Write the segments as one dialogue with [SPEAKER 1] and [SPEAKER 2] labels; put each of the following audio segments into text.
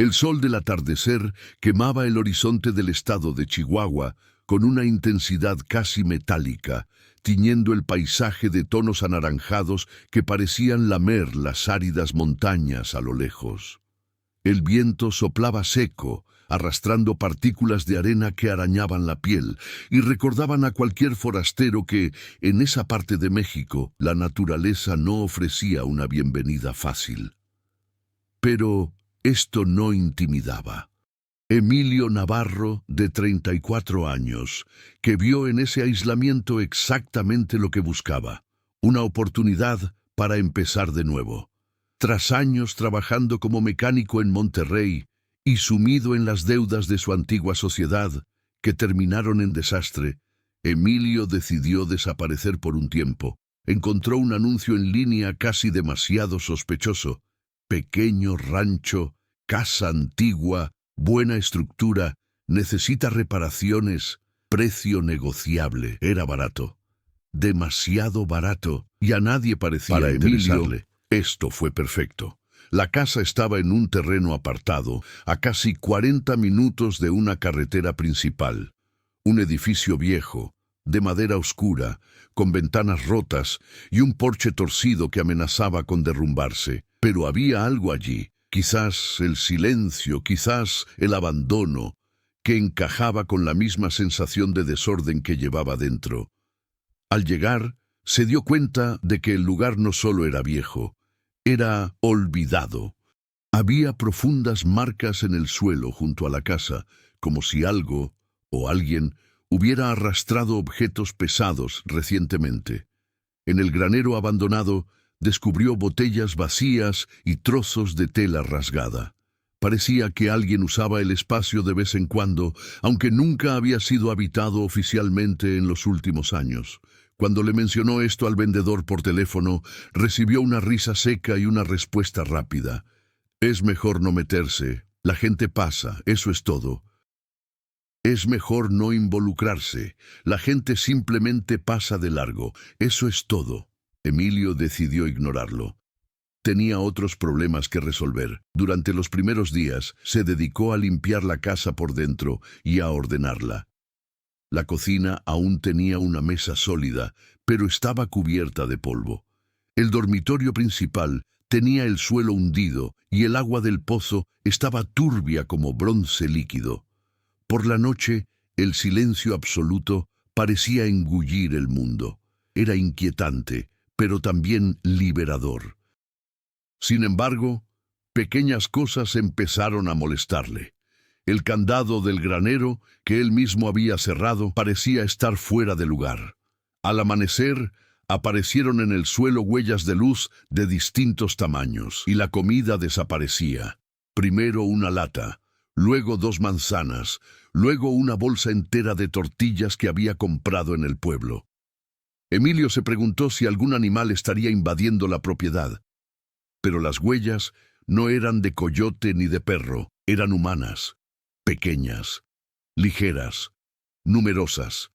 [SPEAKER 1] El sol del atardecer quemaba el horizonte del estado de Chihuahua con una intensidad casi metálica, tiñendo el paisaje de tonos anaranjados que parecían lamer las áridas montañas a lo lejos. El viento soplaba seco, arrastrando partículas de arena que arañaban la piel y recordaban a cualquier forastero que, en esa parte de México, la naturaleza no ofrecía una bienvenida fácil. Pero esto no intimidaba. Emilio Navarro, de 34 años, que vio en ese aislamiento exactamente lo que buscaba, una oportunidad para empezar de nuevo. Tras años trabajando como mecánico en Monterrey y sumido en las deudas de su antigua sociedad, que terminaron en desastre, Emilio decidió desaparecer por un tiempo. Encontró un anuncio en línea casi demasiado sospechoso. Pequeño rancho, casa antigua, buena estructura, necesita reparaciones, precio negociable. Era barato, demasiado barato, y a nadie parecía interesarle. Esto fue perfecto. La casa estaba en un terreno apartado, a casi 40 minutos de una carretera principal. Un edificio viejo, de madera oscura, con ventanas rotas y un porche torcido que amenazaba con derrumbarse. Pero había algo allí, quizás el silencio, quizás el abandono, que encajaba con la misma sensación de desorden que llevaba dentro. Al llegar, se dio cuenta de que el lugar no solo era viejo, era olvidado. Había profundas marcas en el suelo junto a la casa, como si algo o alguien hubiera arrastrado objetos pesados recientemente. En el granero abandonado, descubrió botellas vacías y trozos de tela rasgada. Parecía que alguien usaba el espacio de vez en cuando, aunque nunca había sido habitado oficialmente en los últimos años. Cuando le mencionó esto al vendedor por teléfono, recibió una risa seca y una respuesta rápida. Es mejor no meterse, la gente pasa, eso es todo. Es mejor no involucrarse, la gente simplemente pasa de largo, eso es todo. Emilio decidió ignorarlo. Tenía otros problemas que resolver. Durante los primeros días, se dedicó a limpiar la casa por dentro y a ordenarla. La cocina aún tenía una mesa sólida, pero estaba cubierta de polvo. El dormitorio principal tenía el suelo hundido y el agua del pozo estaba turbia como bronce líquido. Por la noche, el silencio absoluto parecía engullir el mundo. Era inquietante, pero también liberador. Sin embargo, pequeñas cosas empezaron a molestarle. El candado del granero, que él mismo había cerrado, parecía estar fuera de lugar. Al amanecer, aparecieron en el suelo huellas de luz de distintos tamaños, y la comida desaparecía. Primero una lata, luego 2 manzanas, luego una bolsa entera de tortillas que había comprado en el pueblo. Emilio se preguntó si algún animal estaría invadiendo la propiedad. Pero las huellas no eran de coyote ni de perro, eran humanas, pequeñas, ligeras, numerosas.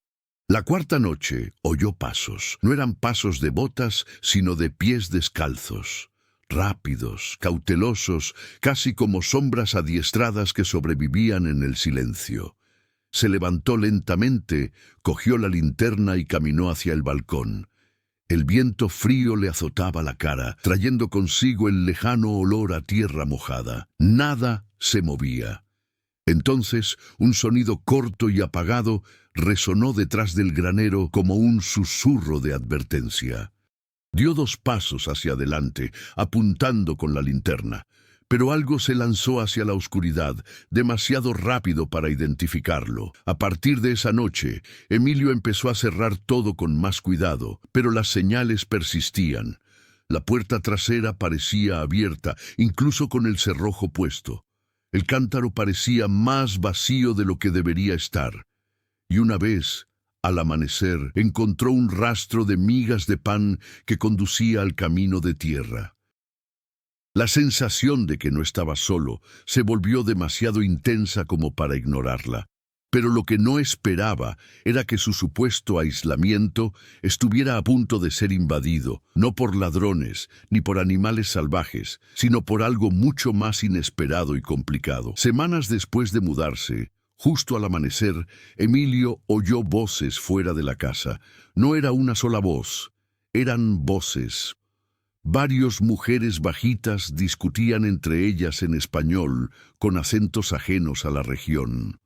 [SPEAKER 1] La cuarta noche oyó pasos. No eran pasos de botas, sino de pies descalzos, rápidos, cautelosos, casi como sombras adiestradas que sobrevivían en el silencio. Se levantó lentamente, cogió la linterna y caminó hacia el balcón. El viento frío le azotaba la cara, trayendo consigo el lejano olor a tierra mojada. Nada se movía. Entonces, un sonido corto y apagado resonó detrás del granero como un susurro de advertencia. Dio 2 pasos hacia adelante, apuntando con la linterna. Pero algo se lanzó hacia la oscuridad, demasiado rápido para identificarlo. A partir de esa noche, Emilio empezó a cerrar todo con más cuidado, pero las señales persistían. La puerta trasera parecía abierta, incluso con el cerrojo puesto. El cántaro parecía más vacío de lo que debería estar. Y una vez, al amanecer, encontró un rastro de migas de pan que conducía al camino de tierra. La sensación de que no estaba solo se volvió demasiado intensa como para ignorarla. Pero lo que no esperaba era que su supuesto aislamiento estuviera a punto de ser invadido, no por ladrones ni por animales salvajes, sino por algo mucho más inesperado y complicado. Semanas después de mudarse, justo al amanecer, Emilio oyó voces fuera de la casa. No era una sola voz, eran voces. Varias mujeres bajitas discutían entre ellas en español, con acentos ajenos a la región.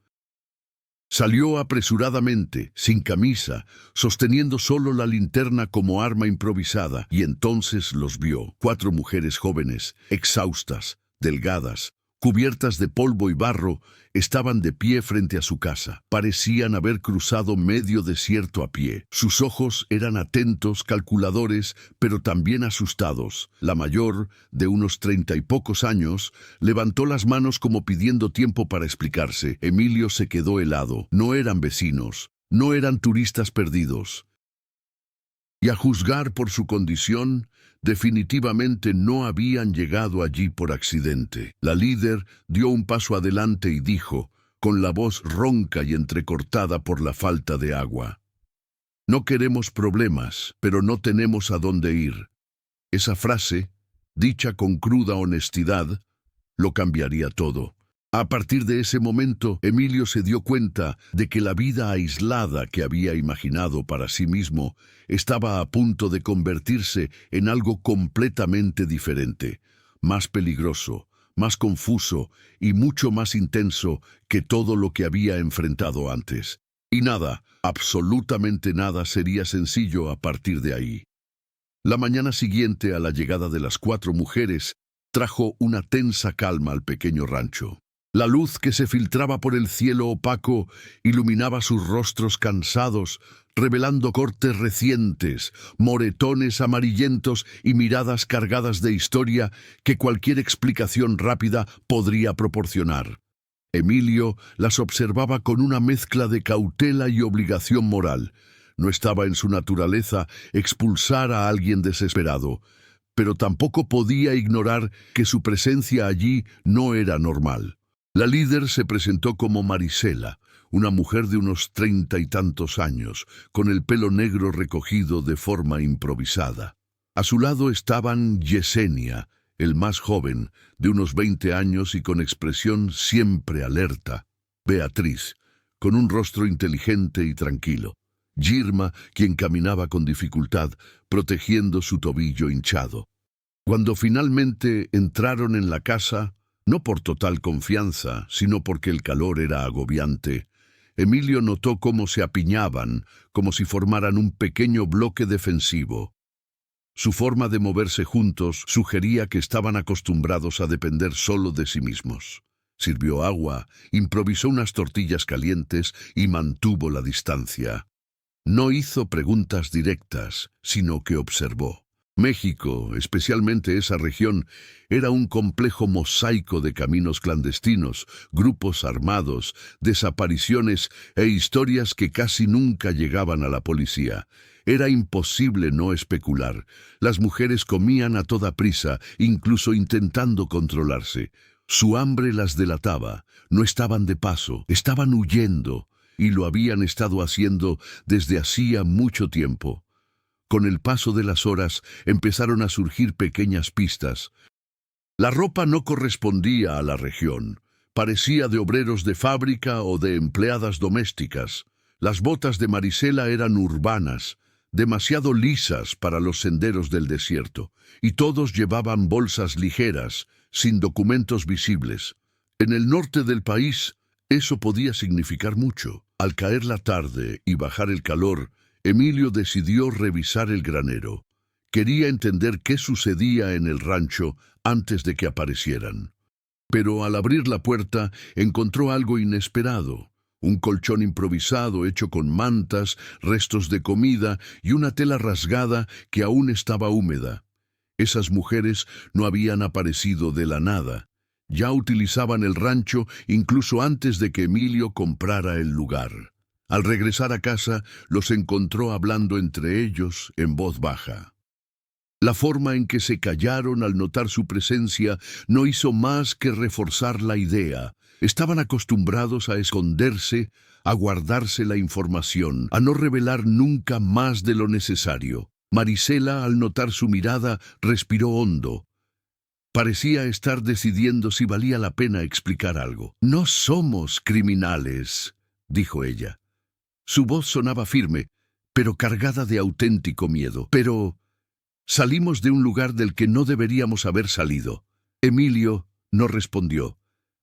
[SPEAKER 1] Salió apresuradamente, sin camisa, sosteniendo solo la linterna como arma improvisada, y entonces los vio. 4 mujeres jóvenes, exhaustas, delgadas, cubiertas de polvo y barro, estaban de pie frente a su casa. Parecían haber cruzado medio desierto a pie. Sus ojos eran atentos, calculadores, pero también asustados. La mayor, de unos 30 y pocos años, levantó las manos como pidiendo tiempo para explicarse. Emilio se quedó helado. No eran vecinos, no eran turistas perdidos. Y a juzgar por su condición, definitivamente no habían llegado allí por accidente. La líder dio un paso adelante y dijo, con la voz ronca y entrecortada por la falta de agua: «No queremos problemas, pero no tenemos a dónde ir». Esa frase, dicha con cruda honestidad, lo cambiaría todo. A partir de ese momento, Emilio se dio cuenta de que la vida aislada que había imaginado para sí mismo estaba a punto de convertirse en algo completamente diferente, más peligroso, más confuso y mucho más intenso que todo lo que había enfrentado antes. Y nada, absolutamente nada, sería sencillo a partir de ahí. La mañana siguiente a la llegada de las 4 mujeres trajo una tensa calma al pequeño rancho. La luz que se filtraba por el cielo opaco iluminaba sus rostros cansados, revelando cortes recientes, moretones amarillentos y miradas cargadas de historia que cualquier explicación rápida podría proporcionar. Emilio las observaba con una mezcla de cautela y obligación moral. No estaba en su naturaleza expulsar a alguien desesperado, pero tampoco podía ignorar que su presencia allí no era normal. La líder se presentó como Marisela, una mujer de unos 30 y tantos años, con el pelo negro recogido de forma improvisada. A su lado estaban Yesenia, el más joven, de unos 20 años y con expresión siempre alerta; Beatriz, con un rostro inteligente y tranquilo; Girma, quien caminaba con dificultad, protegiendo su tobillo hinchado. Cuando finalmente entraron en la casa, no por total confianza, sino porque el calor era agobiante, Emilio notó cómo se apiñaban, como si formaran un pequeño bloque defensivo. Su forma de moverse juntos sugería que estaban acostumbrados a depender solo de sí mismos. Sirvió agua, improvisó unas tortillas calientes y mantuvo la distancia. No hizo preguntas directas, sino que observó. México, especialmente esa región, era un complejo mosaico de caminos clandestinos, grupos armados, desapariciones e historias que casi nunca llegaban a la policía. Era imposible no especular. Las mujeres comían a toda prisa, incluso intentando controlarse. Su hambre las delataba. No estaban de paso, estaban huyendo, y lo habían estado haciendo desde hacía mucho tiempo. Con el paso de las horas empezaron a surgir pequeñas pistas. La ropa no correspondía a la región. Parecía de obreros de fábrica o de empleadas domésticas. Las botas de Marisela eran urbanas, demasiado lisas para los senderos del desierto, y todos llevaban bolsas ligeras, sin documentos visibles. En el norte del país, eso podía significar mucho. Al caer la tarde y bajar el calor, Emilio decidió revisar el granero. Quería entender qué sucedía en el rancho antes de que aparecieran. Pero al abrir la puerta encontró algo inesperado: un colchón improvisado hecho con mantas, restos de comida y una tela rasgada que aún estaba húmeda. Esas mujeres no habían aparecido de la nada. Ya utilizaban el rancho incluso antes de que Emilio comprara el lugar. Al regresar a casa, los encontró hablando entre ellos en voz baja. La forma en que se callaron al notar su presencia no hizo más que reforzar la idea. Estaban acostumbrados a esconderse, a guardarse la información, a no revelar nunca más de lo necesario. Marisela, al notar su mirada, respiró hondo. Parecía estar decidiendo si valía la pena explicar algo. «No somos criminales», dijo ella. Su voz sonaba firme, pero cargada de auténtico miedo. «Pero salimos de un lugar del que no deberíamos haber salido». Emilio no respondió.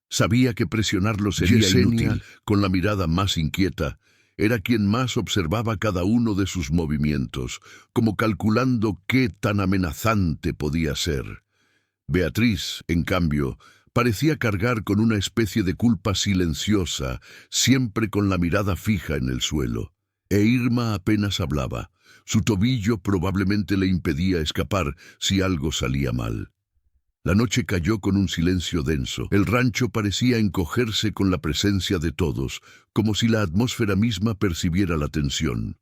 [SPEAKER 1] Sabía que presionarlo sería
[SPEAKER 2] Yesenia,
[SPEAKER 1] inútil. Con la mirada más inquieta, era quien más observaba cada uno de sus movimientos, como calculando qué tan amenazante podía ser. Beatriz, en cambio, parecía cargar con una especie de culpa silenciosa, siempre con la mirada fija en el suelo. E Irma apenas hablaba. Su tobillo probablemente le impedía escapar si algo salía mal. La noche cayó con un silencio denso. El rancho parecía encogerse con la presencia de todos, como si la atmósfera misma percibiera la tensión.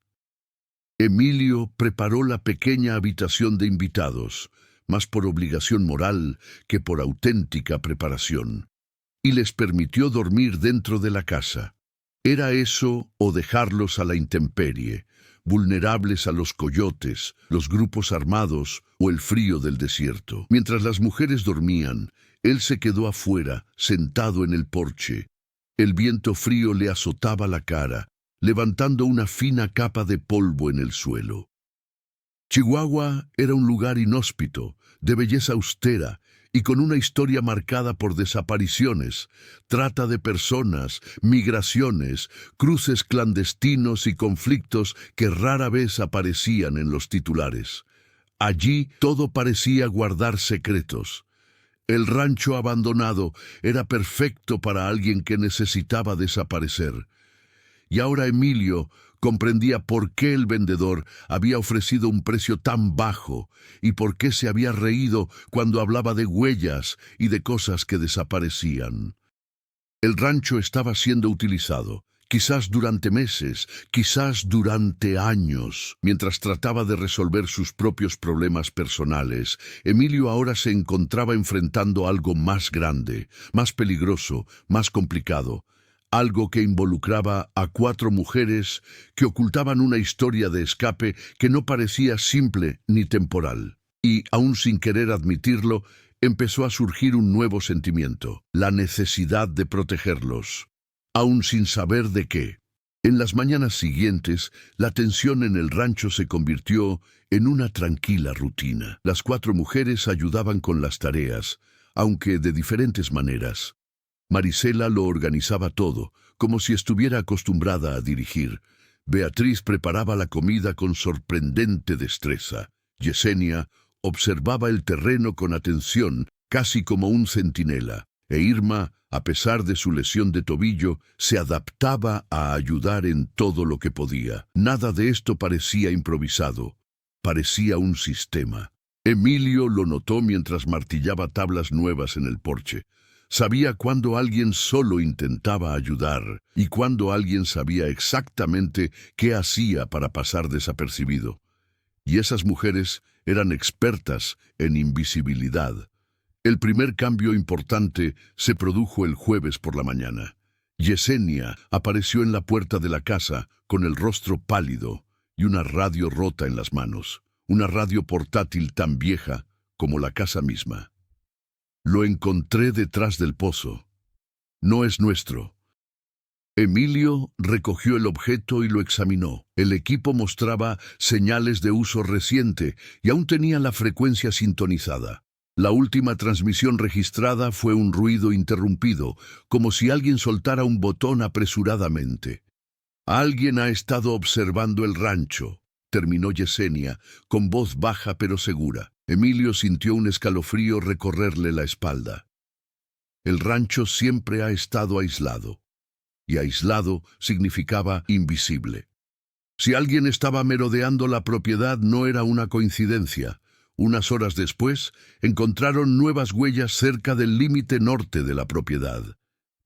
[SPEAKER 1] Emilio preparó la pequeña habitación de invitados, más por obligación moral que por auténtica preparación, y les permitió dormir dentro de la casa. Era eso o dejarlos a la intemperie, vulnerables a los coyotes, los grupos armados o el frío del desierto. Mientras las mujeres dormían, él se quedó afuera, sentado en el porche. El viento frío le azotaba la cara, levantando una fina capa de polvo en el suelo. Chihuahua era un lugar inhóspito, de belleza austera y con una historia marcada por desapariciones, trata de personas, migraciones, cruces clandestinos y conflictos que rara vez aparecían en los titulares. Allí todo parecía guardar secretos. El rancho abandonado era perfecto para alguien que necesitaba desaparecer. Y ahora Emilio comprendía por qué el vendedor había ofrecido un precio tan bajo y por qué se había reído cuando hablaba de huellas y de cosas que desaparecían. El rancho estaba siendo utilizado, quizás durante meses, quizás durante años. Mientras trataba de resolver sus propios problemas personales, Emilio ahora se encontraba enfrentando algo más grande, más peligroso, más complicado. Algo que involucraba a 4 mujeres que ocultaban una historia de escape que no parecía simple ni temporal. Y, aún sin querer admitirlo, empezó a surgir un nuevo sentimiento, la necesidad de protegerlos, aún sin saber de qué. En las mañanas siguientes, la tensión en el rancho se convirtió en una tranquila rutina. Las 4 mujeres ayudaban con las tareas, aunque de diferentes maneras. Marisela lo organizaba todo, como si estuviera acostumbrada a dirigir. Beatriz preparaba la comida con sorprendente destreza. Yesenia observaba el terreno con atención, casi como un centinela. E Irma, a pesar de su lesión de tobillo, se adaptaba a ayudar en todo lo que podía. Nada de esto parecía improvisado, parecía un sistema. Emilio lo notó mientras martillaba tablas nuevas en el porche. Sabía cuándo alguien solo intentaba ayudar y cuándo alguien sabía exactamente qué hacía para pasar desapercibido. Y esas mujeres eran expertas en invisibilidad. El primer cambio importante se produjo el jueves por la mañana. Yesenia apareció en la puerta de la casa con el rostro pálido y una radio rota en las manos, una radio portátil tan vieja como la casa misma. «Lo encontré detrás del pozo. No es nuestro». Emilio recogió el objeto y lo examinó. El equipo mostraba señales de uso reciente y aún tenía la frecuencia sintonizada. La última transmisión registrada fue un ruido interrumpido, como si alguien soltara un botón apresuradamente. «Alguien ha estado observando el rancho», terminó Yesenia, con voz baja pero segura. Emilio sintió un escalofrío recorrerle la espalda. El rancho siempre ha estado aislado, y aislado significaba invisible. Si alguien estaba merodeando la propiedad, no era una coincidencia. Unas horas después, encontraron nuevas huellas cerca del límite norte de la propiedad.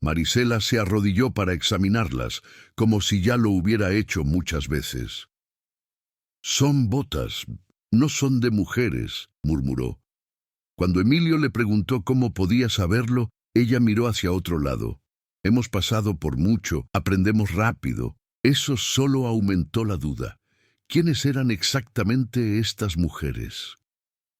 [SPEAKER 1] Marisela se arrodilló para examinarlas, como si ya lo hubiera hecho muchas veces. «Son botas, no son de mujeres», murmuró. Cuando Emilio le preguntó cómo podía saberlo, ella miró hacia otro lado. Hemos pasado por mucho, aprendemos rápido. Eso solo aumentó la duda. ¿Quiénes eran exactamente estas mujeres?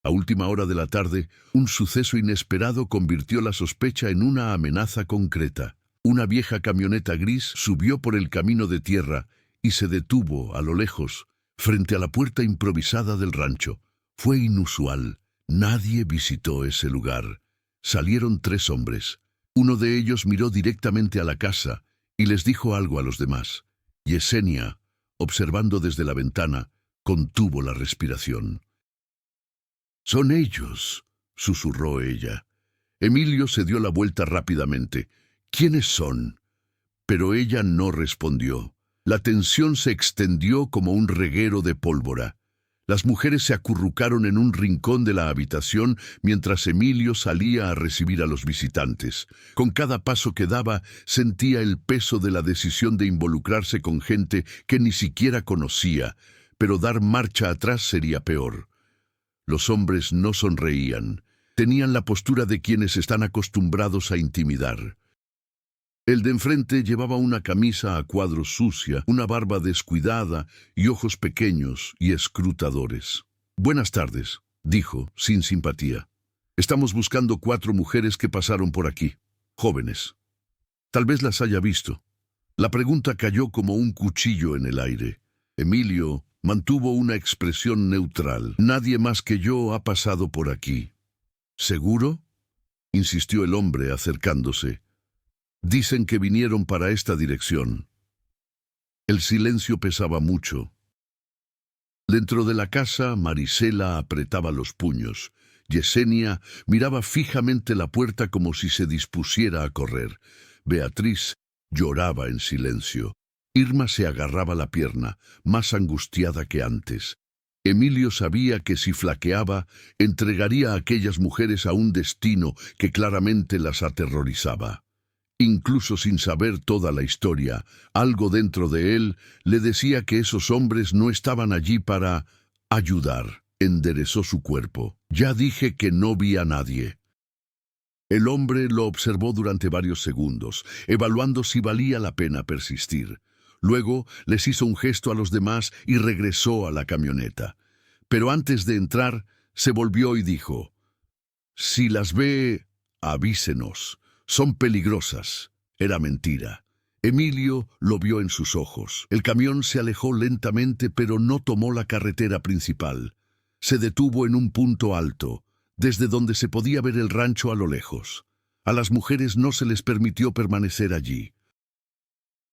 [SPEAKER 1] A última hora de la tarde, un suceso inesperado convirtió la sospecha en una amenaza concreta. Una vieja camioneta gris subió por el camino de tierra y se detuvo a lo lejos, frente a la puerta improvisada del rancho. Fue inusual. Nadie visitó ese lugar. Salieron 3 hombres. Uno de ellos miró directamente a la casa y les dijo algo a los demás. Yesenia, observando desde la ventana, contuvo la respiración. «Son ellos», susurró ella. Emilio se dio la vuelta rápidamente. «¿Quiénes son?». Pero ella no respondió. La tensión se extendió como un reguero de pólvora. Las mujeres se acurrucaron en un rincón de la habitación mientras Emilio salía a recibir a los visitantes. Con cada paso que daba, sentía el peso de la decisión de involucrarse con gente que ni siquiera conocía, pero dar marcha atrás sería peor. Los hombres no sonreían. Tenían la postura de quienes están acostumbrados a intimidar. El de enfrente llevaba una camisa a cuadros sucia, una barba descuidada y ojos pequeños y escrutadores. «Buenas tardes», dijo, sin simpatía. «Estamos buscando 4 mujeres que pasaron por aquí, jóvenes. Tal vez las haya visto». La pregunta cayó como un cuchillo en el aire. Emilio mantuvo una expresión neutral. «Nadie más que yo ha pasado por aquí». «¿Seguro?», insistió el hombre acercándose. «Dicen que vinieron para esta dirección». El silencio pesaba mucho. Dentro de la casa, Marisela apretaba los puños. Yesenia miraba fijamente la puerta como si se dispusiera a correr. Beatriz lloraba en silencio. Irma se agarraba la pierna, más angustiada que antes. Emilio sabía que si flaqueaba, entregaría a aquellas mujeres a un destino que claramente las aterrorizaba. Incluso sin saber toda la historia, algo dentro de él le decía que esos hombres no estaban allí para ayudar. Enderezó su cuerpo. «Ya dije que no vi a nadie». El hombre lo observó durante varios segundos, evaluando si valía la pena persistir. Luego les hizo un gesto a los demás y regresó a la camioneta. Pero antes de entrar, se volvió y dijo: «Si las ve, avísenos. Son peligrosas». Era mentira. Emilio lo vio en sus ojos. El camión se alejó lentamente, pero no tomó la carretera principal. Se detuvo en un punto alto, desde donde se podía ver el rancho a lo lejos. A las mujeres no se les permitió permanecer allí.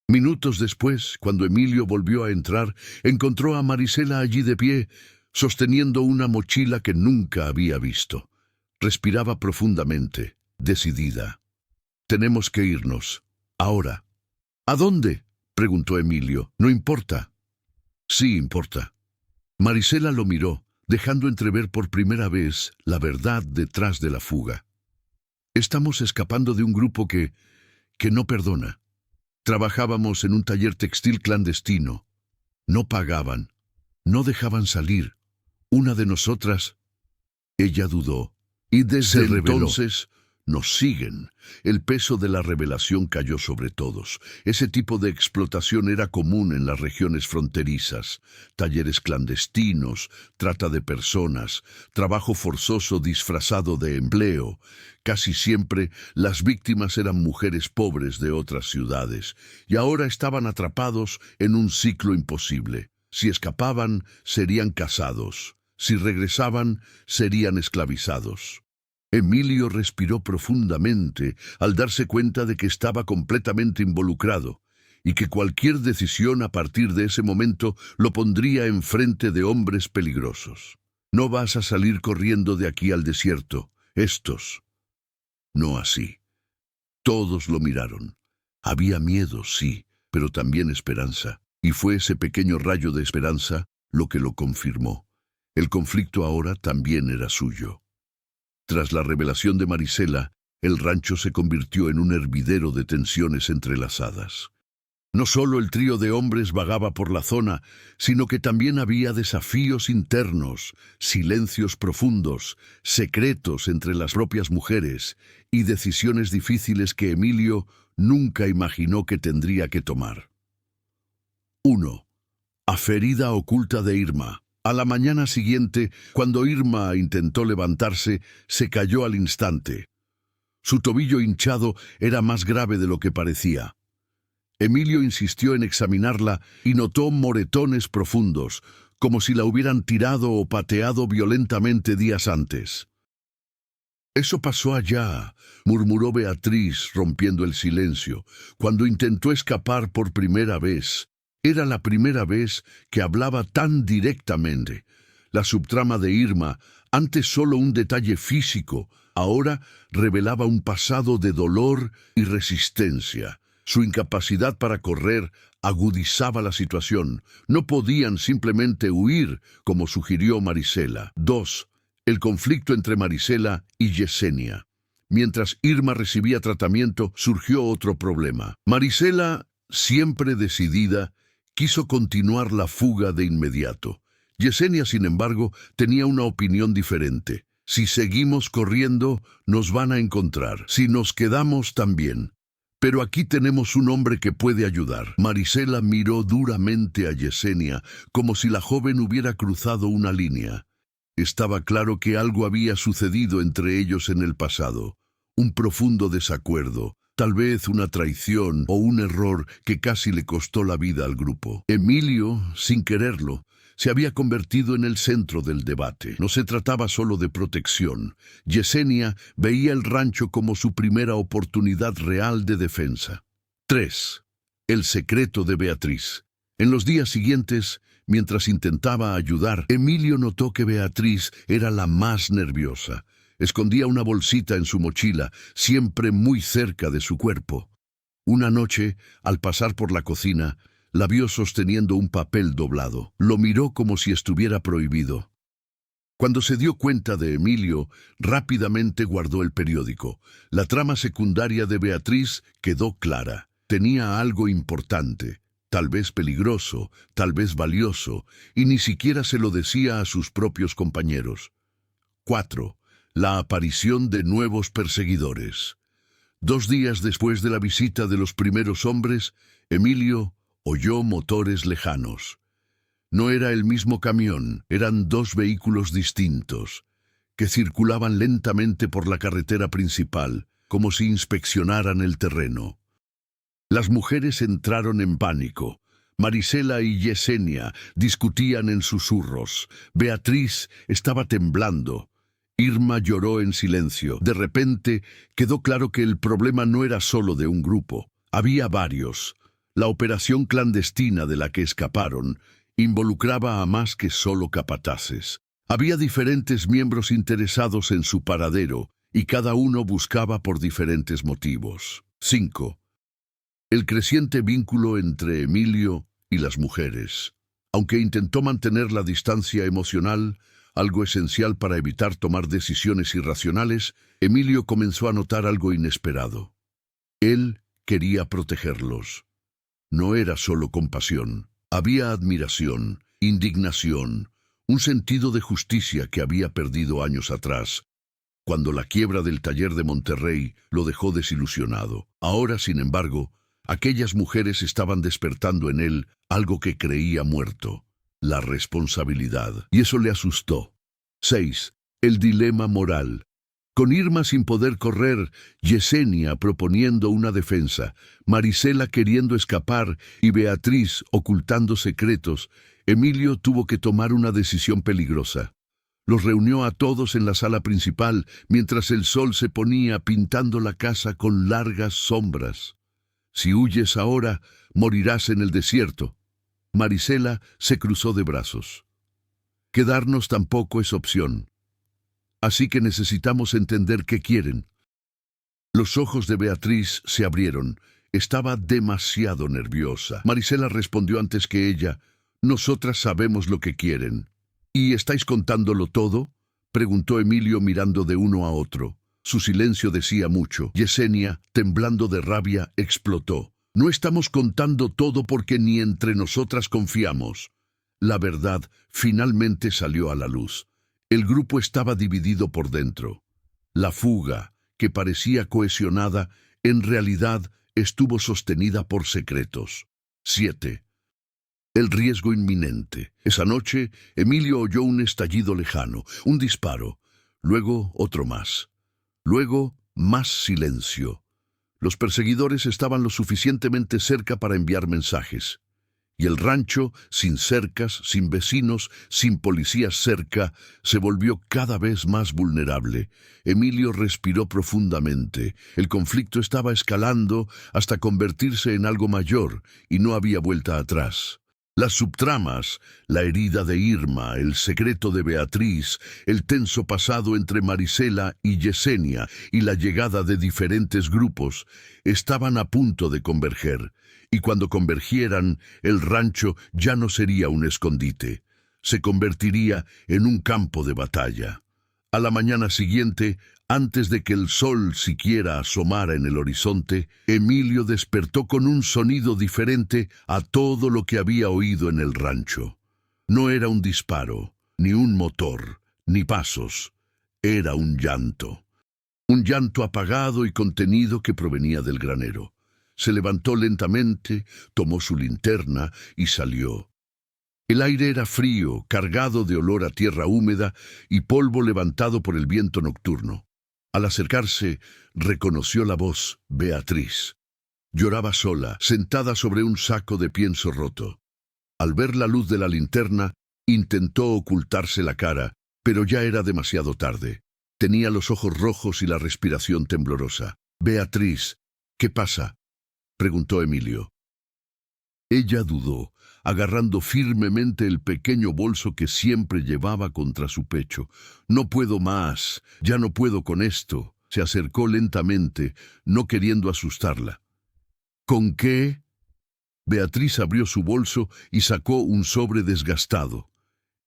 [SPEAKER 1] Minutos después, cuando Emilio volvió a entrar, encontró a Marisela allí de pie, sosteniendo una mochila que nunca había visto. Respiraba profundamente, decidida. «Tenemos que irnos. Ahora». «¿A dónde?», preguntó Emilio. «No importa». «Sí importa». Marisela lo miró, dejando entrever por primera vez la verdad detrás de la fuga. «Estamos escapando de un grupo que no perdona. Trabajábamos en un taller textil clandestino. No pagaban. No dejaban salir. Una de nosotras...». Ella dudó. «Y desde entonces nos siguen». El peso de la revelación cayó sobre todos. Ese tipo de explotación era común en las regiones fronterizas. Talleres clandestinos, trata de personas, trabajo forzoso disfrazado de empleo. Casi siempre las víctimas eran mujeres pobres de otras ciudades, y ahora estaban atrapados en un ciclo imposible. Si escapaban, serían casados. Si regresaban, serían esclavizados. Emilio respiró profundamente al darse cuenta de que estaba completamente involucrado y que cualquier decisión a partir de ese momento lo pondría enfrente de hombres peligrosos. «No vas a salir corriendo de aquí al desierto. Estos». No así. Todos lo miraron. Había miedo, sí, pero también esperanza. Y fue ese pequeño rayo de esperanza lo que lo confirmó. El conflicto ahora también era suyo. Tras la revelación de Marisela, el rancho se convirtió en un hervidero de tensiones entrelazadas. No solo el trío de hombres vagaba por la zona, sino que también había desafíos internos, silencios profundos, secretos entre las propias mujeres y decisiones difíciles que Emilio nunca imaginó que tendría que tomar. 1. Aferida oculta de Irma. A la mañana siguiente, cuando Irma intentó levantarse, se cayó al instante. Su tobillo hinchado era más grave de lo que parecía. Emilio insistió en examinarla y notó moretones profundos, como si la hubieran tirado o pateado violentamente días antes. «Eso pasó allá», murmuró Beatriz, rompiendo el silencio, cuando intentó escapar por primera vez. Era la primera vez que hablaba tan directamente. La subtrama de Irma, antes solo un detalle físico, ahora revelaba un pasado de dolor y resistencia. Su incapacidad para correr agudizaba la situación. No podían simplemente huir, como sugirió Marisela. 2. El conflicto entre Marisela y Yesenia. Mientras Irma recibía tratamiento, surgió otro problema. Marisela, siempre decidida, quiso continuar la fuga de inmediato. Yesenia, sin embargo, tenía una opinión diferente. Si seguimos corriendo, nos van a encontrar. Si nos quedamos, también. Pero aquí tenemos un hombre que puede ayudar. Marisela miró duramente a Yesenia, como si la joven hubiera cruzado una línea. Estaba claro que algo había sucedido entre ellos en el pasado. Un profundo desacuerdo. Tal vez una traición o un error que casi le costó la vida al grupo. Emilio, sin quererlo, se había convertido en el centro del debate. No se trataba solo de protección. Yesenia veía el rancho como su primera oportunidad real de defensa. 3. El secreto de Beatriz. En los días siguientes, mientras intentaba ayudar, Emilio notó que Beatriz era la más nerviosa. Escondía una bolsita en su mochila, siempre muy cerca de su cuerpo. Una noche, al pasar por la cocina, la vio sosteniendo un papel doblado. Lo miró como si estuviera prohibido. Cuando se dio cuenta de Emilio, rápidamente guardó el periódico. La trama secundaria de Beatriz quedó clara. Tenía algo importante, tal vez peligroso, tal vez valioso, y ni siquiera se lo decía a sus propios compañeros. 4. La aparición de nuevos perseguidores. 2 días después de la visita de los primeros hombres, Emilio oyó motores lejanos. No era el mismo camión, eran 2 vehículos distintos, que circulaban lentamente por la carretera principal, como si inspeccionaran el terreno. Las mujeres entraron en pánico. Marisela y Yesenia discutían en susurros. Beatriz estaba temblando. Irma lloró en silencio. De repente, quedó claro que el problema no era solo de un grupo. Había varios. La operación clandestina de la que escaparon involucraba a más que solo capataces. Había diferentes miembros interesados en su paradero, y cada uno buscaba por diferentes motivos. 5. El creciente vínculo entre Emilio y las mujeres. Aunque intentó mantener la distancia emocional, algo esencial para evitar tomar decisiones irracionales, Emilio comenzó a notar algo inesperado. Él quería protegerlos. No era solo compasión. Había admiración, indignación, un sentido de justicia que había perdido años atrás, cuando la quiebra del taller de Monterrey lo dejó desilusionado. Ahora, sin embargo, aquellas mujeres estaban despertando en él algo que creía muerto. La responsabilidad. Y eso le asustó. 6. El dilema moral. Con Irma sin poder correr, Yesenia proponiendo una defensa, Marisela queriendo escapar y Beatriz ocultando secretos, Emilio tuvo que tomar una decisión peligrosa. Los reunió a todos en la sala principal mientras el sol se ponía pintando la casa con largas sombras. Si huyes ahora, morirás en el desierto. Marisela se cruzó de brazos. Quedarnos tampoco es opción. Así que necesitamos entender qué quieren. Los ojos de Beatriz se abrieron. Estaba demasiado nerviosa. Marisela respondió antes que ella: «Nosotras sabemos lo que quieren». «¿Y estáis contándolo todo?», preguntó Emilio mirando de uno a otro. Su silencio decía mucho. Yesenia, temblando de rabia, explotó. «No estamos contando todo porque ni entre nosotras confiamos». La verdad finalmente salió a la luz. El grupo estaba dividido por dentro. La fuga, que parecía cohesionada, en realidad estuvo sostenida por secretos. 7. El riesgo inminente. Esa noche, Emilio oyó un estallido lejano, un disparo, luego otro más. Luego, más silencio. Los perseguidores estaban lo suficientemente cerca para enviar mensajes. Y el rancho, sin cercas, sin vecinos, sin policías cerca, se volvió cada vez más vulnerable. Emilio respiró profundamente. El conflicto estaba escalando hasta convertirse en algo mayor, y no había vuelta atrás. Las subtramas, la herida de Irma, el secreto de Beatriz, el tenso pasado entre Marisela y Yesenia y la llegada de diferentes grupos, estaban a punto de converger. Y cuando convergieran, el rancho ya no sería un escondite, se convertiría en un campo de batalla. A la mañana siguiente, antes de que el sol siquiera asomara en el horizonte, Emilio despertó con un sonido diferente a todo lo que había oído en el rancho. No era un disparo, ni un motor, ni pasos. Era un llanto. Un llanto apagado y contenido que provenía del granero. Se levantó lentamente, tomó su linterna y salió. El aire era frío, cargado de olor a tierra húmeda y polvo levantado por el viento nocturno. Al acercarse, reconoció la voz Beatriz. Lloraba sola, sentada sobre un saco de pienso roto. Al ver la luz de la linterna, intentó ocultarse la cara, pero ya era demasiado tarde. Tenía los ojos rojos y la respiración temblorosa. «Beatriz, ¿qué pasa?», preguntó Emilio. Ella dudó, agarrando firmemente el pequeño bolso que siempre llevaba contra su pecho. «No puedo más, ya no puedo con esto». Se acercó lentamente, no queriendo asustarla. «¿Con qué?». Beatriz abrió su bolso y sacó un sobre desgastado.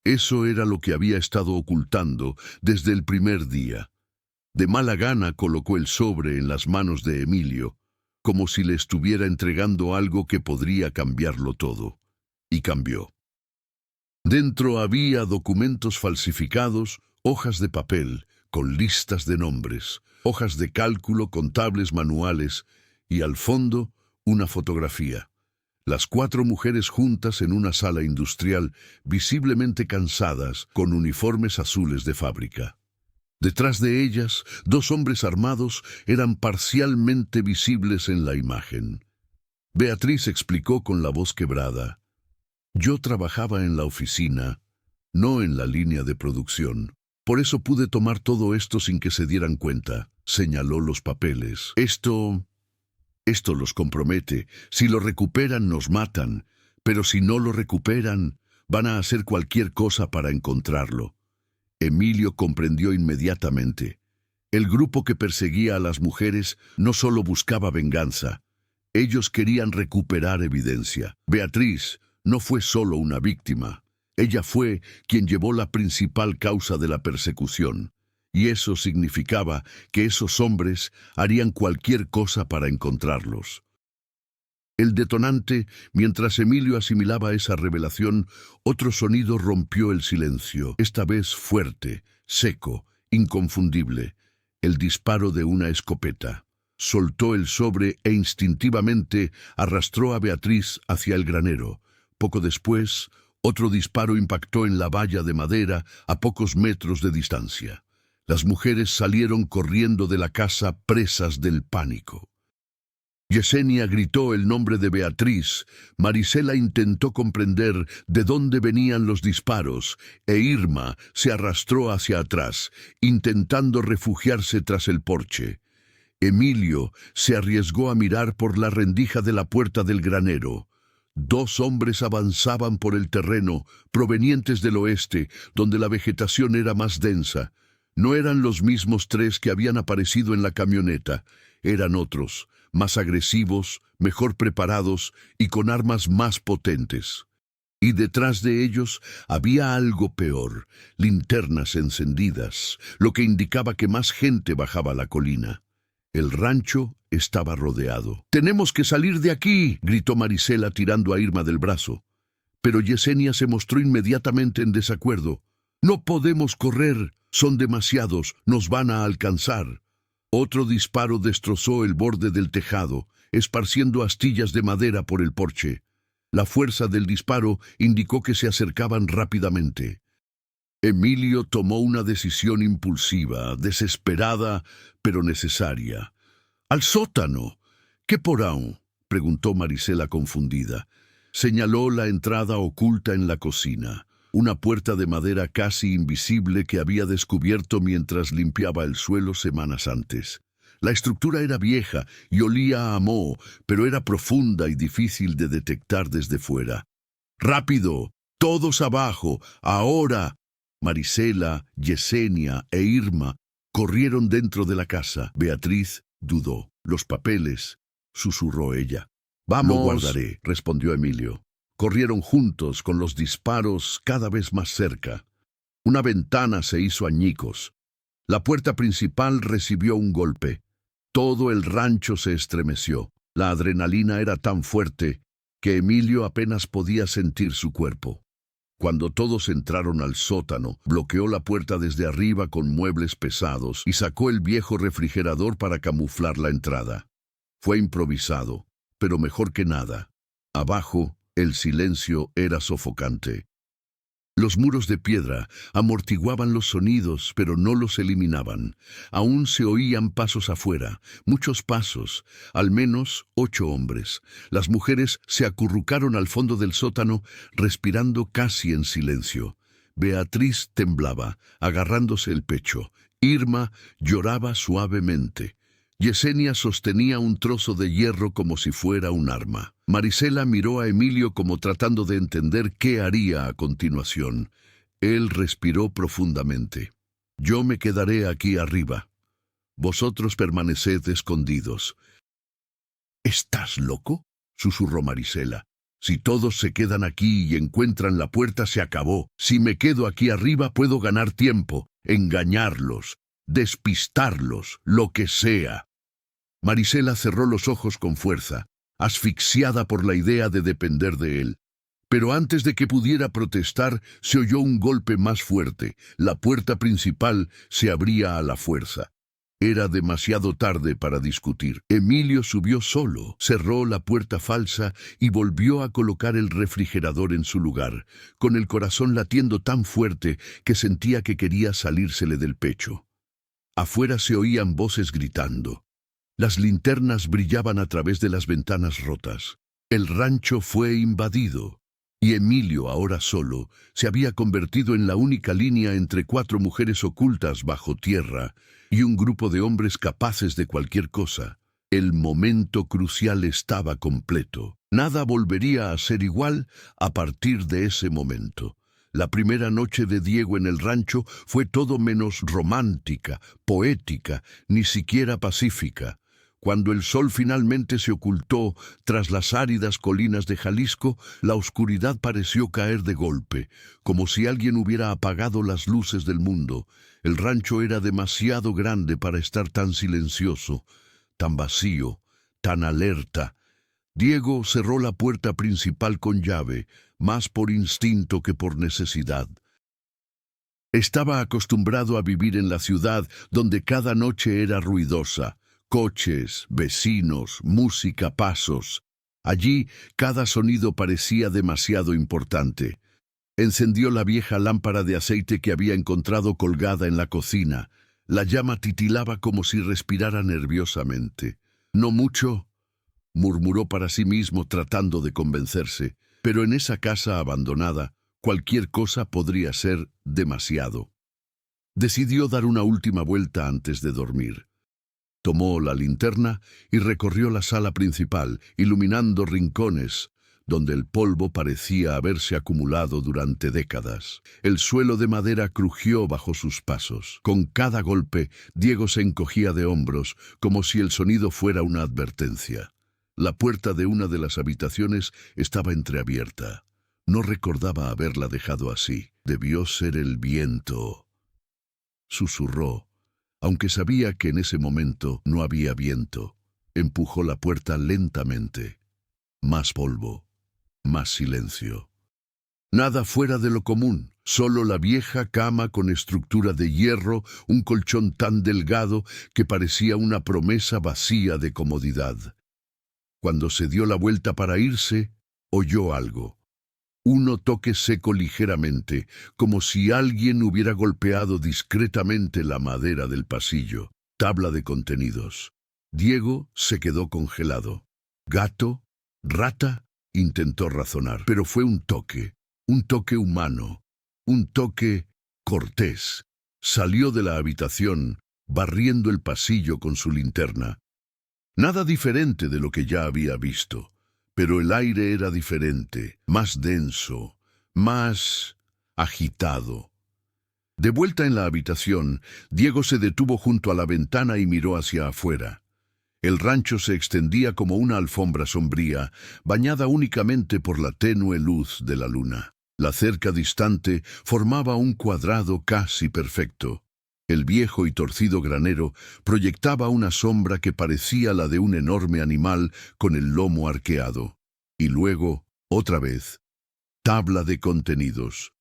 [SPEAKER 1] Eso era lo que había estado ocultando desde el primer día. De mala gana colocó el sobre en las manos de Emilio, como si le estuviera entregando algo que podría cambiarlo todo. Y cambió. Dentro había documentos falsificados, hojas de papel, con listas de nombres, hojas de cálculo, contables manuales, y al fondo, una fotografía. Las 4 mujeres juntas en una sala industrial, visiblemente cansadas, con uniformes azules de fábrica. Detrás de ellas, 2 hombres armados eran parcialmente visibles en la imagen. Beatriz explicó con la voz quebrada: «Yo trabajaba en la oficina, no en la línea de producción. Por eso pude tomar todo esto sin que se dieran cuenta». Señaló los papeles. Esto los compromete. Si lo recuperan, nos matan. Pero si no lo recuperan, van a hacer cualquier cosa para encontrarlo». Emilio comprendió inmediatamente. El grupo que perseguía a las mujeres no solo buscaba venganza. Ellos querían recuperar evidencia. Beatriz no fue solo una víctima. Ella fue quien llevó la principal causa de la persecución. Y eso significaba que esos hombres harían cualquier cosa para encontrarlos. El detonante, mientras Emilio asimilaba esa revelación, otro sonido rompió el silencio, esta vez fuerte, seco, inconfundible, el disparo de una escopeta. Soltó el sobre e instintivamente arrastró a Beatriz hacia el granero. Poco después, otro disparo impactó en la valla de madera a pocos metros de distancia. Las mujeres salieron corriendo de la casa presas del pánico. Yesenia gritó el nombre de Beatriz, Marisela intentó comprender de dónde venían los disparos, e Irma se arrastró hacia atrás, intentando refugiarse tras el porche. Emilio se arriesgó a mirar por la rendija de la puerta del granero. 2 hombres avanzaban por el terreno, provenientes del oeste, donde la vegetación era más densa. No eran los mismos 3 que habían aparecido en la camioneta, eran otros, más agresivos, mejor preparados y con armas más potentes. Y detrás de ellos había algo peor, linternas encendidas, lo que indicaba que más gente bajaba la colina. El rancho estaba rodeado. «¡Tenemos que salir de aquí!», gritó Marisela tirando a Irma del brazo. Pero Yesenia se mostró inmediatamente en desacuerdo. «No podemos correr, son demasiados, nos van a alcanzar». Otro disparo destrozó el borde del tejado. esparciendo astillas de madera por el porche. La fuerza del disparo indicó que se acercaban rápidamente. Emilio tomó una decisión impulsiva, desesperada, pero necesaria. ¡Al sótano! ¿Qué porán? Preguntó Marisela confundida. Señaló la entrada oculta en la cocina, una puerta de madera casi invisible que había descubierto mientras limpiaba el suelo semanas antes. La estructura era vieja y olía a moho, pero era profunda y difícil de detectar desde fuera. ¡Rápido! ¡Todos abajo! ¡Ahora! Marisela, Yesenia e Irma corrieron dentro de la casa. Beatriz dudó. «Los papeles», susurró ella. «Vamos». «Lo guardaré», respondió Emilio. Corrieron juntos con los disparos cada vez más cerca. Una ventana se hizo añicos. La puerta principal recibió un golpe. Todo el rancho se estremeció. La adrenalina era tan fuerte que Emilio apenas podía sentir su cuerpo. Cuando todos entraron al sótano, bloqueó la puerta desde arriba con muebles pesados y sacó el viejo refrigerador para camuflar la entrada. Fue improvisado, pero mejor que nada. Abajo, el silencio era sofocante. Los muros de piedra amortiguaban los sonidos, pero no los eliminaban. Aún se oían pasos afuera, muchos pasos, al menos 8 hombres. Las mujeres se acurrucaron al fondo del sótano, respirando casi en silencio. Beatriz temblaba, agarrándose el pecho. Irma lloraba suavemente. Yesenia sostenía un trozo de hierro como si fuera un arma. Marisela miró a Emilio como tratando de entender qué haría a continuación. Él respiró profundamente. «Yo me quedaré aquí arriba. Vosotros permaneced escondidos». «¿Estás loco?», susurró Marisela. «Si todos se quedan aquí y encuentran la puerta, se acabó. Si me quedo aquí arriba, puedo ganar tiempo, engañarlos, despistarlos, lo que sea». Marisela cerró los ojos con fuerza, asfixiada por la idea de depender de él. Pero antes de que pudiera protestar, se oyó un golpe más fuerte. La puerta principal se abría a la fuerza. Era demasiado tarde para discutir. Emilio subió solo, cerró la puerta falsa y volvió a colocar el refrigerador en su lugar, con el corazón latiendo tan fuerte que sentía que quería salírsele del pecho. Afuera se oían voces gritando. Las linternas brillaban a través de las ventanas rotas. El rancho fue invadido, y Emilio, ahora solo, se había convertido en la única línea entre 4 mujeres ocultas bajo tierra y un grupo de hombres capaces de cualquier cosa. El momento crucial estaba completo. Nada volvería a ser igual a partir de ese momento. La primera noche de Diego en el rancho fue todo menos romántica, poética, ni siquiera pacífica. Cuando el sol finalmente se ocultó tras las áridas colinas de Jalisco, la oscuridad pareció caer de golpe, como si alguien hubiera apagado las luces del mundo. El rancho era demasiado grande para estar tan silencioso, tan vacío, tan alerta. Diego cerró la puerta principal con llave, más por instinto que por necesidad. Estaba acostumbrado a vivir en la ciudad, donde cada noche era ruidosa. Coches, vecinos, música, pasos. Allí cada sonido parecía demasiado importante. Encendió la vieja lámpara de aceite que había encontrado colgada en la cocina. La llama titilaba como si respirara nerviosamente. «No mucho», murmuró para sí mismo tratando de convencerse, pero en esa casa abandonada, cualquier cosa podría ser demasiado. Decidió dar una última vuelta antes de dormir. Tomó la linterna y recorrió la sala principal, iluminando rincones donde el polvo parecía haberse acumulado durante décadas. El suelo de madera crujió bajo sus pasos. Con cada golpe, Diego se encogía de hombros, como si el sonido fuera una advertencia. La puerta de una de las habitaciones estaba entreabierta. No recordaba haberla dejado así. «Debió ser el viento», susurró. Aunque sabía que en ese momento no había viento, empujó la puerta lentamente. Más polvo, más silencio. Nada fuera de lo común, solo la vieja cama con estructura de hierro, un colchón tan delgado que parecía una promesa vacía de comodidad. Cuando se dio la vuelta para irse, oyó algo. Un toque seco ligeramente, como si alguien hubiera golpeado discretamente la madera del pasillo. Tabla de contenidos. Diego se quedó congelado. ¿Gato? ¿Rata? Intentó razonar, pero fue un toque humano, un toque cortés. Salió de la habitación, barriendo el pasillo con su linterna. Nada diferente de lo que ya había visto, pero el aire era diferente, más denso, más agitado. De vuelta en la habitación, Diego se detuvo junto a la ventana y miró hacia afuera. El rancho se extendía como una alfombra sombría, bañada únicamente por la tenue luz de la luna. La cerca distante formaba un cuadrado casi perfecto. El viejo y torcido granero proyectaba una sombra que parecía la de un enorme animal con el lomo arqueado. Y luego, otra vez, tabla de contenidos.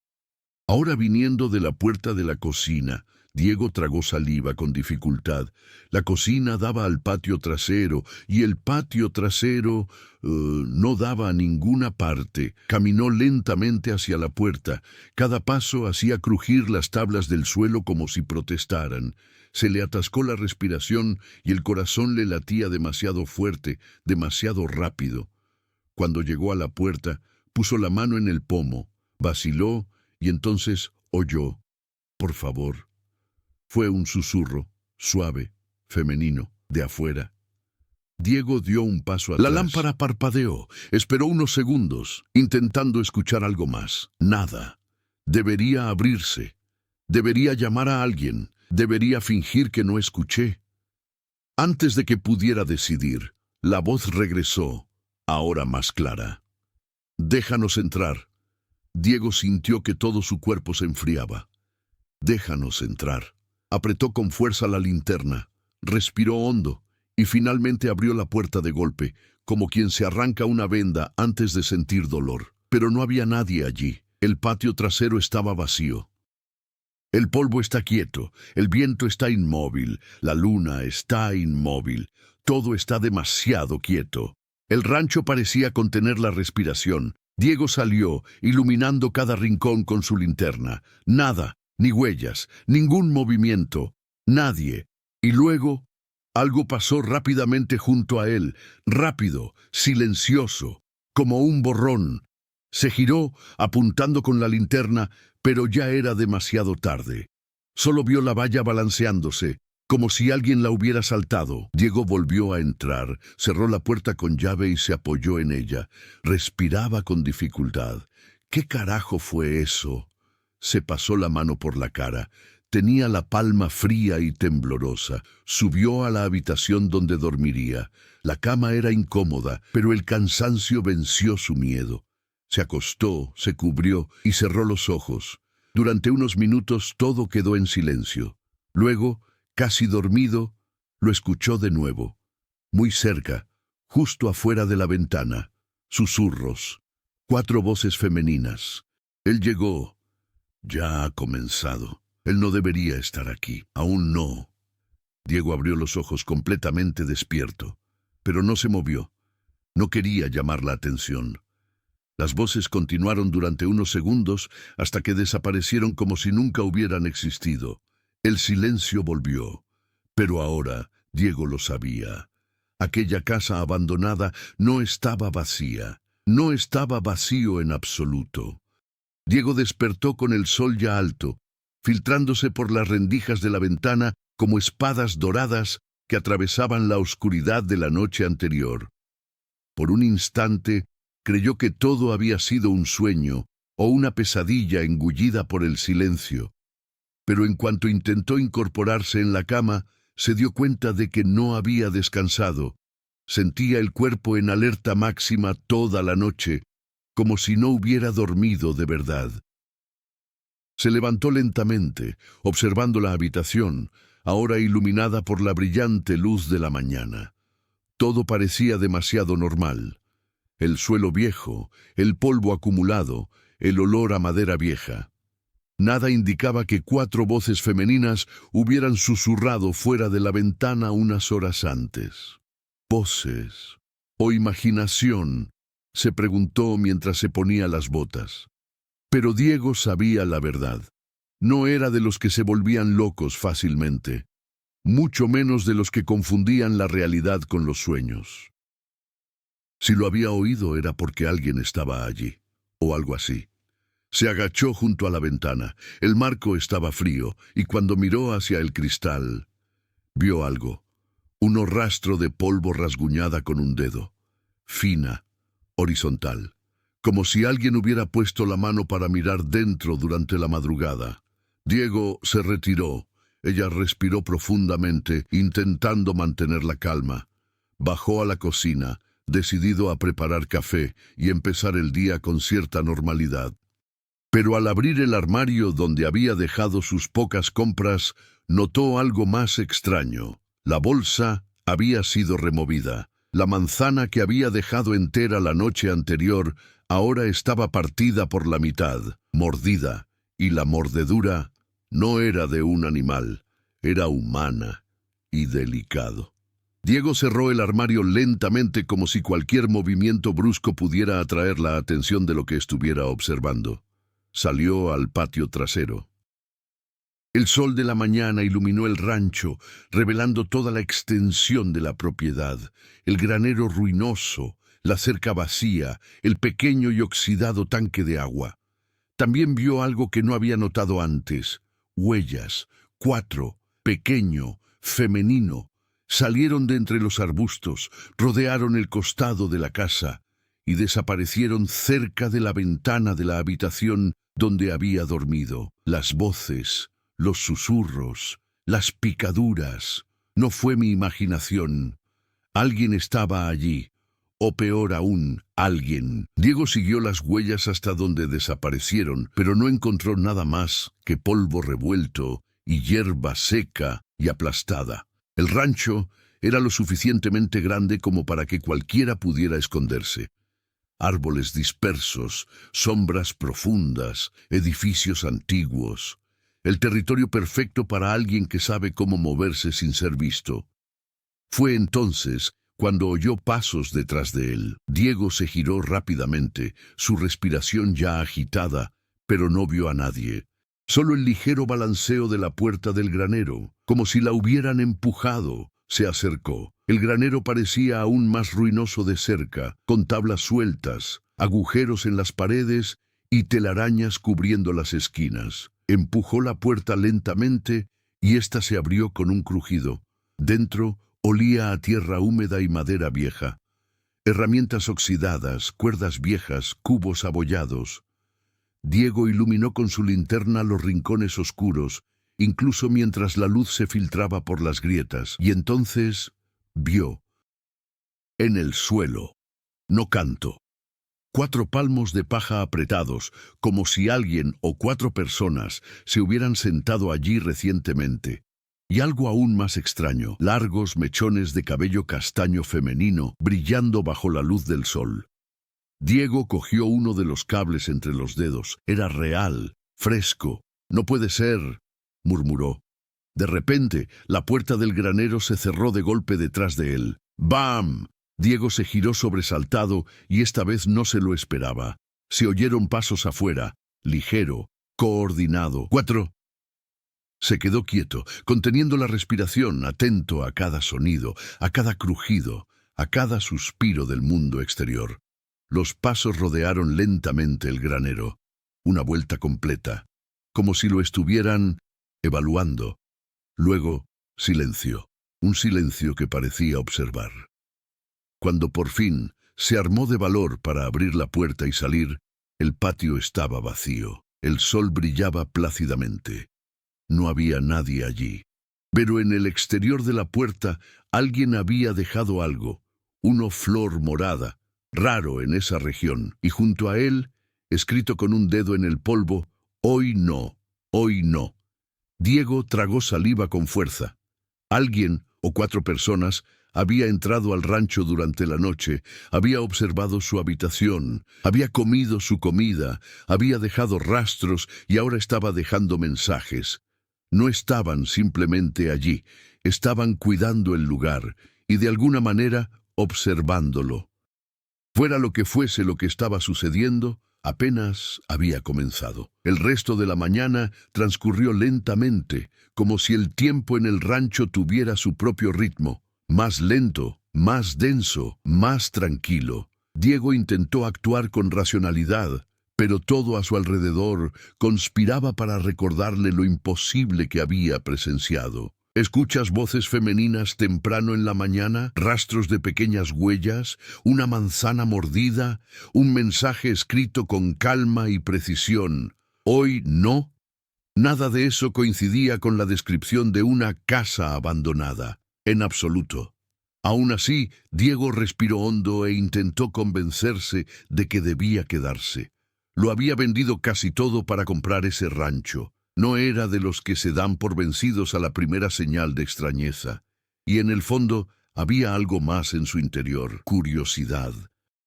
[SPEAKER 1] Ahora viniendo de la puerta de la cocina, Diego tragó saliva con dificultad. La cocina daba al patio trasero, y el patio trasero no daba a ninguna parte. Caminó lentamente hacia la puerta. Cada paso hacía crujir las tablas del suelo como si protestaran. Se le atascó la respiración y el corazón le latía demasiado fuerte, demasiado rápido. Cuando llegó a la puerta, puso la mano en el pomo, vaciló y entonces oyó: «Por favor». Fue un susurro, suave, femenino, de afuera. Diego dio un paso atrás. La lámpara parpadeó. Esperó unos segundos, intentando escuchar algo más. Nada. Debería abrirse. Debería llamar a alguien. Debería fingir que no escuché. Antes de que pudiera decidir, la voz regresó, ahora más clara. «Déjanos entrar». Diego sintió que todo su cuerpo se enfriaba. «Déjanos entrar». Apretó con fuerza la linterna, respiró hondo y finalmente abrió la puerta de golpe, como quien se arranca una venda antes de sentir dolor. Pero no había nadie allí. El patio trasero estaba vacío. El polvo está quieto, el viento está inmóvil, la luna está inmóvil, todo está demasiado quieto. El rancho parecía contener la respiración. Diego salió, iluminando cada rincón con su linterna. Nada. Ni huellas, ningún movimiento, nadie. Y luego, algo pasó rápidamente junto a él, rápido, silencioso, como un borrón. Se giró, apuntando con la linterna, pero ya era demasiado tarde. Solo vio la valla balanceándose, como si alguien la hubiera saltado. Diego volvió a entrar, cerró la puerta con llave y se apoyó en ella. Respiraba con dificultad. ¿Qué carajo fue eso? Se pasó la mano por la cara. Tenía la palma fría y temblorosa. Subió a la habitación donde dormiría. La cama era incómoda, pero el cansancio venció su miedo. Se acostó, se cubrió y cerró los ojos. Durante unos minutos todo quedó en silencio. Luego, casi dormido, lo escuchó de nuevo. Muy cerca, justo afuera de la ventana. Susurros. 4 voces femeninas. Él llegó. Ya ha comenzado. Él no debería estar aquí. Aún no. Diego abrió los ojos completamente despierto, pero no se movió. No quería llamar la atención. Las voces continuaron durante unos segundos hasta que desaparecieron como si nunca hubieran existido. El silencio volvió. Pero ahora Diego lo sabía. Aquella casa abandonada no estaba vacía. No estaba vacío en absoluto. Diego despertó con el sol ya alto, filtrándose por las rendijas de la ventana como espadas doradas que atravesaban la oscuridad de la noche anterior. Por un instante creyó que todo había sido un sueño o una pesadilla engullida por el silencio, pero en cuanto intentó incorporarse en la cama, se dio cuenta de que no había descansado. Sentía el cuerpo en alerta máxima toda la noche, como si no hubiera dormido de verdad. Se levantó lentamente, observando la habitación, ahora iluminada por la brillante luz de la mañana. Todo parecía demasiado normal. El suelo viejo, el polvo acumulado, el olor a madera vieja. Nada indicaba que 4 voces femeninas hubieran susurrado fuera de la ventana unas horas antes. Voces. ¿O imaginación?, se preguntó mientras se ponía las botas. Pero Diego sabía la verdad. No era de los que se volvían locos fácilmente, mucho menos de los que confundían la realidad con los sueños. Si lo había oído era porque alguien estaba allí, o algo así. Se agachó junto a la ventana. El marco estaba frío, y cuando miró hacia el cristal, vio algo. Un rastro de polvo rasguñada con un dedo. Fina, horizontal. Como si alguien hubiera puesto la mano para mirar dentro durante la madrugada. Diego se retiró. Ella respiró profundamente, intentando mantener la calma. Bajó a la cocina, decidido a preparar café y empezar el día con cierta normalidad. Pero al abrir el armario donde había dejado sus pocas compras, notó algo más extraño. La bolsa había sido removida. La manzana que había dejado entera la noche anterior ahora estaba partida por la mitad, mordida, y la mordedura no era de un animal, era humana y delicado. Diego cerró el armario lentamente como si cualquier movimiento brusco pudiera atraer la atención de lo que estuviera observando. Salió al patio trasero. El sol de la mañana iluminó el rancho, revelando toda la extensión de la propiedad, el granero ruinoso, la cerca vacía, el pequeño y oxidado tanque de agua. También vio algo que no había notado antes. Huellas, 4, pequeño, femenino, salieron de entre los arbustos, rodearon el costado de la casa y desaparecieron cerca de la ventana de la habitación donde había dormido. Las voces, los susurros, las picaduras. No fue mi imaginación. Alguien estaba allí. O peor aún, alguien. Diego siguió las huellas hasta donde desaparecieron, pero no encontró nada más que polvo revuelto y hierba seca y aplastada. El rancho era lo suficientemente grande como para que cualquiera pudiera esconderse. Árboles dispersos, sombras profundas, edificios antiguos. El territorio perfecto para alguien que sabe cómo moverse sin ser visto. Fue entonces cuando oyó pasos detrás de él. Diego se giró rápidamente, su respiración ya agitada, pero no vio a nadie. Solo el ligero balanceo de la puerta del granero, como si la hubieran empujado, se acercó. El granero parecía aún más ruinoso de cerca, con tablas sueltas, agujeros en las paredes y telarañas cubriendo las esquinas. Empujó la puerta lentamente y ésta se abrió con un crujido. Dentro olía a tierra húmeda y madera vieja. Herramientas oxidadas, cuerdas viejas, cubos abollados. Diego iluminó con su linterna los rincones oscuros, incluso mientras la luz se filtraba por las grietas, y entonces vio. En el suelo, no canto. 4 palmos de paja apretados, como si alguien o 4 personas se hubieran sentado allí recientemente. Y algo aún más extraño, largos mechones de cabello castaño femenino brillando bajo la luz del sol. Diego cogió uno de los cables entre los dedos. Era real, fresco. No puede ser, murmuró. De repente, la puerta del granero se cerró de golpe detrás de él. ¡Bam! Diego se giró sobresaltado y esta vez no se lo esperaba. Se oyeron pasos afuera, ligero, coordinado. 4. Se quedó quieto, conteniendo la respiración, atento a cada sonido, a cada crujido, a cada suspiro del mundo exterior. Los pasos rodearon lentamente el granero, una vuelta completa, como si lo estuvieran evaluando. Luego, silencio, un silencio que parecía observar. Cuando por fin se armó de valor para abrir la puerta y salir, el patio estaba vacío. El sol brillaba plácidamente. No había nadie allí. Pero en el exterior de la puerta alguien había dejado algo, una flor morada, raro en esa región, y junto a él, escrito con un dedo en el polvo, «Hoy no, hoy no». Diego tragó saliva con fuerza. Alguien, o 4 personas, había entrado al rancho durante la noche, había observado su habitación, había comido su comida, había dejado rastros y ahora estaba dejando mensajes. No estaban simplemente allí, estaban cuidando el lugar, y de alguna manera observándolo. Fuera lo que fuese lo que estaba sucediendo, apenas había comenzado. El resto de la mañana transcurrió lentamente, como si el tiempo en el rancho tuviera su propio ritmo, más lento, más denso, más tranquilo. Diego intentó actuar con racionalidad, pero todo a su alrededor conspiraba para recordarle lo imposible que había presenciado. ¿Escuchas voces femeninas temprano en la mañana? ¿Rastros de pequeñas huellas? ¿Una manzana mordida? ¿Un mensaje escrito con calma y precisión? Hoy no. Nada de eso coincidía con la descripción de una casa abandonada, en absoluto. Aún así, Diego respiró hondo e intentó convencerse de que debía quedarse. Lo había vendido casi todo para comprar ese rancho. No era de los que se dan por vencidos a la primera señal de extrañeza. Y en el fondo había algo más en su interior, curiosidad.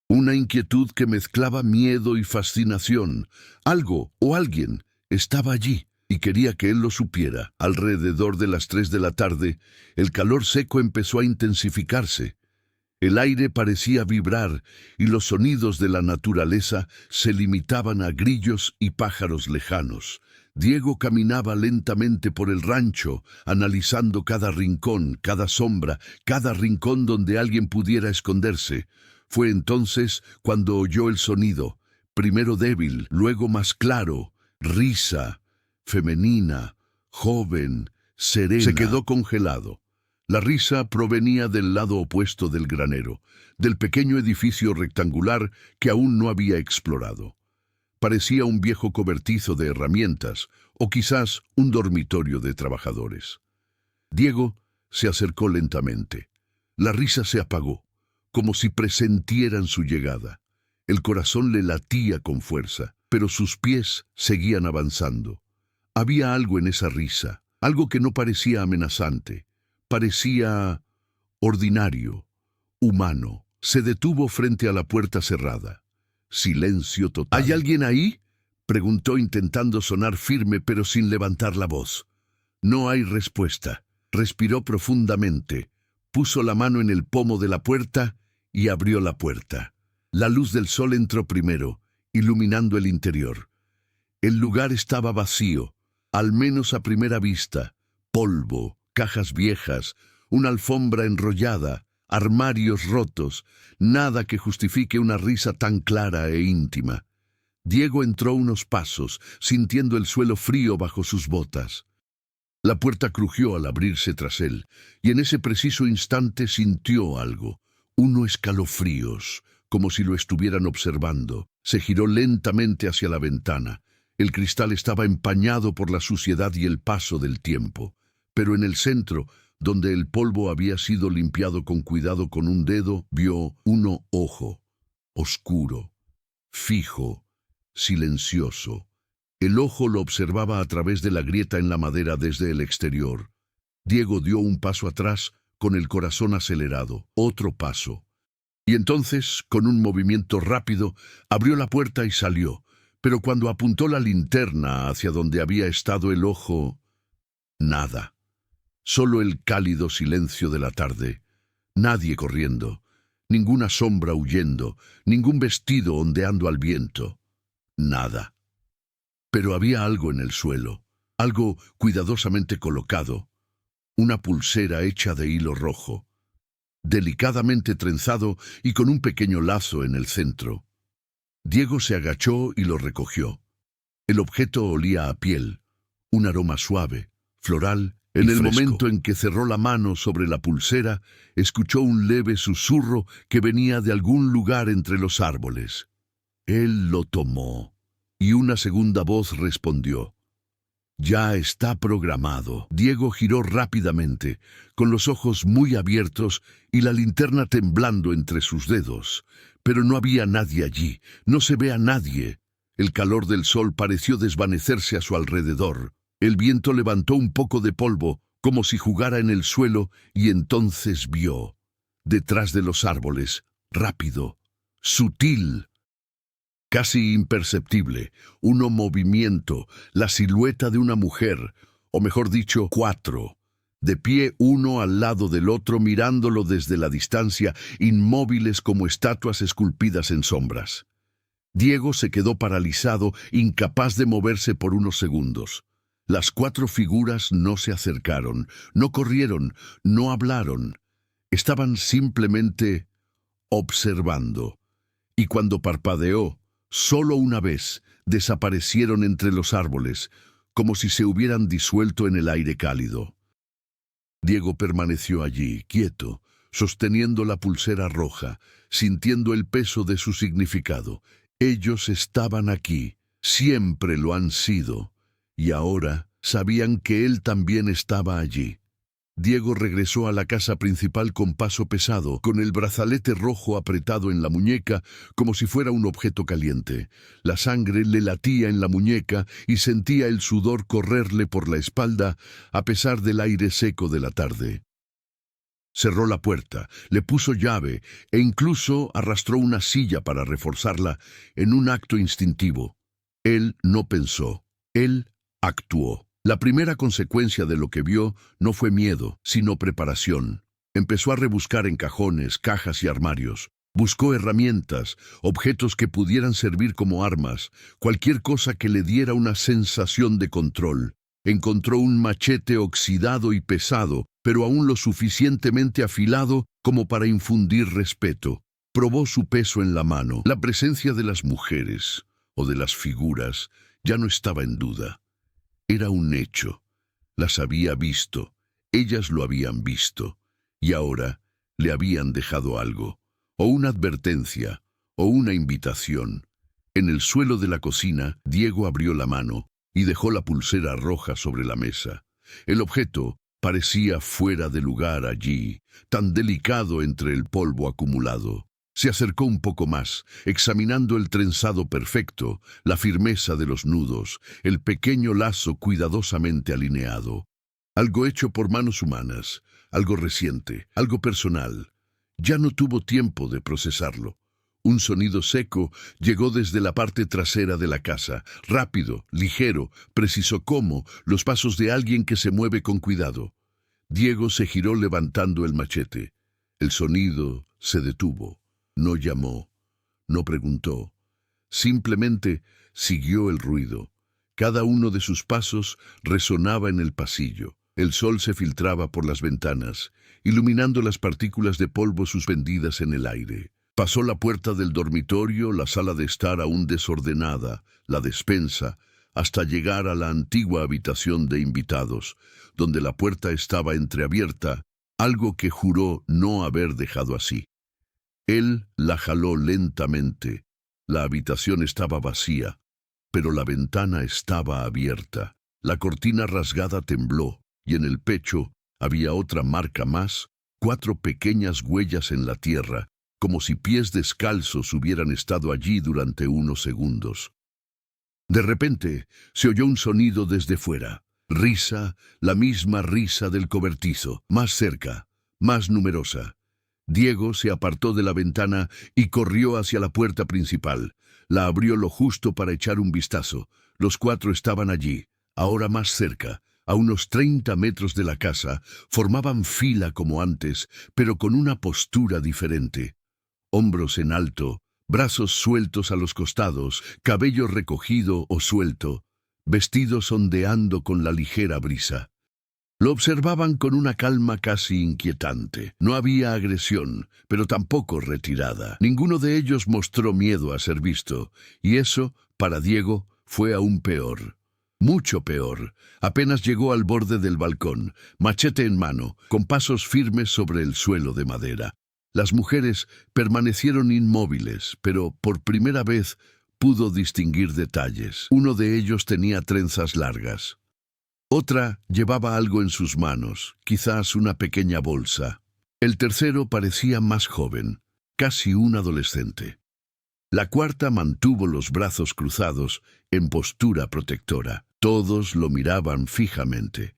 [SPEAKER 1] Una inquietud que mezclaba miedo y fascinación. Algo o alguien estaba allí y quería que él lo supiera. Alrededor de las 3 de la tarde, el calor seco empezó a intensificarse. El aire parecía vibrar y los sonidos de la naturaleza se limitaban a grillos y pájaros lejanos. Diego caminaba lentamente por el rancho, analizando cada rincón, cada sombra, cada rincón donde alguien pudiera esconderse. Fue entonces cuando oyó el sonido, primero débil, luego más claro, risa, femenina, joven, serena. Se quedó congelado. La risa provenía del lado opuesto del granero, del pequeño edificio rectangular que aún no había explorado. Parecía un viejo cobertizo de herramientas, o quizás un dormitorio de trabajadores. Diego se acercó lentamente. La risa se apagó, como si presentieran su llegada. El corazón le latía con fuerza, pero sus pies seguían avanzando. Había algo en esa risa, algo que no parecía amenazante. Parecía ordinario, humano. Se detuvo frente a la puerta cerrada. Silencio total. ¿Hay alguien ahí?, preguntó intentando sonar firme pero sin levantar la voz. No hay respuesta. Respiró profundamente, puso la mano en el pomo de la puerta y abrió la puerta. La luz del sol entró primero, iluminando el interior. El lugar estaba vacío, al menos a primera vista. Polvo, cajas viejas, una alfombra enrollada, armarios rotos, nada que justifique una risa tan clara e íntima. Diego entró unos pasos, sintiendo el suelo frío bajo sus botas. La puerta crujió al abrirse tras él, y en ese preciso instante sintió algo, unos escalofríos, como si lo estuvieran observando. Se giró lentamente hacia la ventana. El cristal estaba empañado por la suciedad y el paso del tiempo, pero en el centro, donde el polvo había sido limpiado con cuidado con un dedo, vio un ojo, oscuro, fijo, silencioso. El ojo lo observaba a través de la grieta en la madera desde el exterior. Diego dio un paso atrás, con el corazón acelerado, otro paso. Y entonces, con un movimiento rápido, abrió la puerta y salió. Pero cuando apuntó la linterna hacia donde había estado el ojo, nada. Solo el cálido silencio de la tarde. Nadie corriendo, ninguna sombra huyendo, ningún vestido ondeando al viento. Nada. Pero había algo en el suelo, algo cuidadosamente colocado, una pulsera hecha de hilo rojo, delicadamente trenzado y con un pequeño lazo en el centro. Diego se agachó y lo recogió. El objeto olía a piel, un aroma suave, floral. En el momento en que cerró la mano sobre la pulsera, escuchó un leve susurro que venía de algún lugar entre los árboles. Él lo tomó, y una segunda voz respondió. Ya está programado. Diego giró rápidamente, con los ojos muy abiertos y la linterna temblando entre sus dedos. Pero no había nadie allí, no se ve a nadie. El calor del sol pareció desvanecerse a su alrededor. El viento levantó un poco de polvo, como si jugara en el suelo, y entonces vio, detrás de los árboles, rápido, sutil, casi imperceptible, un movimiento, la silueta de una mujer, o mejor dicho, 4, de pie uno al lado del otro, mirándolo desde la distancia, inmóviles como estatuas esculpidas en sombras. Diego se quedó paralizado, incapaz de moverse por unos segundos. Las 4 figuras no se acercaron, no corrieron, no hablaron. Estaban simplemente observando. Y cuando parpadeó, solo una vez, desaparecieron entre los árboles, como si se hubieran disuelto en el aire cálido. Diego permaneció allí, quieto, sosteniendo la pulsera roja, sintiendo el peso de su significado. Ellos estaban aquí, siempre lo han sido, y ahora sabían que él también estaba allí. Diego regresó a la casa principal con paso pesado, con el brazalete rojo apretado en la muñeca como si fuera un objeto caliente. La sangre le latía en la muñeca y sentía el sudor correrle por la espalda a pesar del aire seco de la tarde. Cerró la puerta, le puso llave e incluso arrastró una silla para reforzarla en un acto instintivo. Él no pensó, él actuó. La primera consecuencia de lo que vio no fue miedo, sino preparación. Empezó a rebuscar en cajones, cajas y armarios. Buscó herramientas, objetos que pudieran servir como armas, cualquier cosa que le diera una sensación de control. Encontró un machete oxidado y pesado, pero aún lo suficientemente afilado como para infundir respeto. Probó su peso en la mano. La presencia de las mujeres, o de las figuras, ya no estaba en duda. Era un hecho. Las había visto, ellas lo habían visto, y ahora le habían dejado algo, o una advertencia, o una invitación. En el suelo de la cocina, Diego abrió la mano y dejó la pulsera roja sobre la mesa. El objeto parecía fuera de lugar allí, tan delicado entre el polvo acumulado. Se acercó un poco más, examinando el trenzado perfecto, la firmeza de los nudos, el pequeño lazo cuidadosamente alineado. Algo hecho por manos humanas, algo reciente, algo personal. Ya no tuvo tiempo de procesarlo. Un sonido seco llegó desde la parte trasera de la casa, rápido, ligero, preciso como los pasos de alguien que se mueve con cuidado. Diego se giró levantando el machete. El sonido se detuvo. No llamó, no preguntó, simplemente siguió el ruido. Cada uno de sus pasos resonaba en el pasillo. El sol se filtraba por las ventanas, iluminando las partículas de polvo suspendidas en el aire. Pasó la puerta del dormitorio, la sala de estar aún desordenada, la despensa, hasta llegar a la antigua habitación de invitados, donde la puerta estaba entreabierta, algo que juró no haber dejado así. Él la jaló lentamente. La habitación estaba vacía, pero la ventana estaba abierta. La cortina rasgada tembló, y en el pecho había otra marca más, 4 pequeñas huellas en la tierra, como si pies descalzos hubieran estado allí durante unos segundos. De repente se oyó un sonido desde fuera. Risa, la misma risa del cobertizo, más cerca, más numerosa. Diego se apartó de la ventana y corrió hacia la puerta principal. La abrió lo justo para echar un vistazo. Los 4 estaban allí, ahora más cerca, a unos 30 metros de la casa. Formaban fila como antes, pero con una postura diferente. Hombros en alto, brazos sueltos a los costados, cabello recogido o suelto, vestidos ondeando con la ligera brisa. Lo observaban con una calma casi inquietante. No había agresión, pero tampoco retirada. Ninguno de ellos mostró miedo a ser visto, y eso, para Diego, fue aún peor. Mucho peor. Apenas llegó al borde del balcón, machete en mano, con pasos firmes sobre el suelo de madera. Las mujeres permanecieron inmóviles, pero por primera vez pudo distinguir detalles. Uno de ellos tenía trenzas largas. Otra llevaba algo en sus manos, quizás una pequeña bolsa. El tercero parecía más joven, casi un adolescente. La cuarta mantuvo los brazos cruzados en postura protectora. Todos lo miraban fijamente.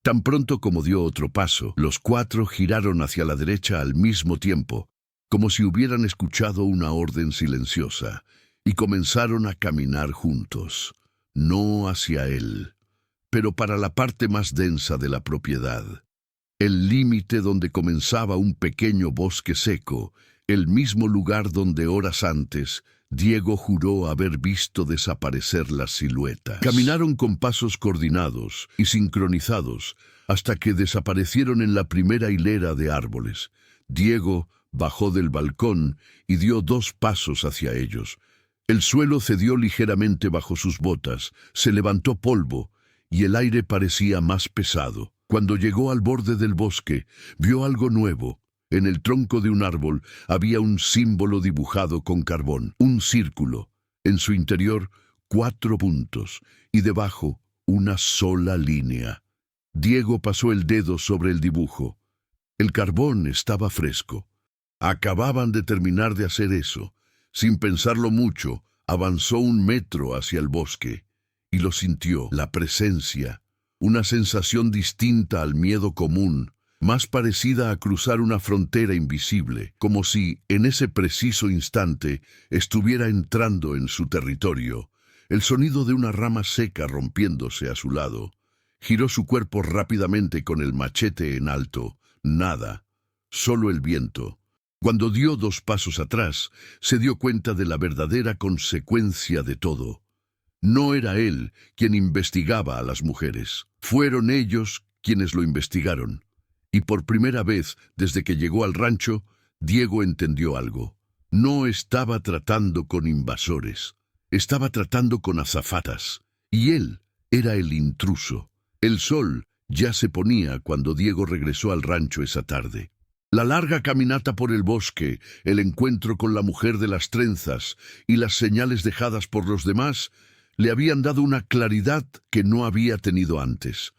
[SPEAKER 1] Tan pronto como dio otro paso, los 4 giraron hacia la derecha al mismo tiempo, como si hubieran escuchado una orden silenciosa, y comenzaron a caminar juntos, no hacia él, pero para la parte más densa de la propiedad. el límite donde comenzaba un pequeño bosque seco, el mismo lugar donde horas antes Diego juró haber visto desaparecer las siluetas. Caminaron con pasos coordinados y sincronizados hasta que desaparecieron en la primera hilera de árboles. Diego bajó del balcón y dio 2 pasos hacia ellos. El suelo cedió ligeramente bajo sus botas, se levantó polvo y el aire parecía más pesado. Cuando llegó al borde del bosque, vio algo nuevo. En el tronco de un árbol había un símbolo dibujado con carbón, un círculo. En su interior, 4 puntos y debajo una sola línea. Diego pasó el dedo sobre el dibujo. El carbón estaba fresco. Acababan de terminar de hacer eso. Sin pensarlo mucho, avanzó 1 metro hacia el bosque y lo sintió, la presencia, una sensación distinta al miedo común, más parecida a cruzar una frontera invisible, como si, en ese preciso instante, estuviera entrando en su territorio. El sonido de una rama seca rompiéndose a su lado. Giró su cuerpo rápidamente con el machete en alto. Nada, solo el viento. Cuando dio 2 pasos atrás, se dio cuenta de la verdadera consecuencia de todo. No era él quien investigaba a las mujeres. Fueron ellos quienes lo investigaron. Y por primera vez, desde que llegó al rancho, Diego entendió algo. No estaba tratando con invasores, estaba tratando con azafatas. Y él era el intruso. El sol ya se ponía cuando Diego regresó al rancho esa tarde. La larga caminata por el bosque, el encuentro con la mujer de las trenzas y las señales dejadas por los demás le habían dado una claridad que no había tenido antes.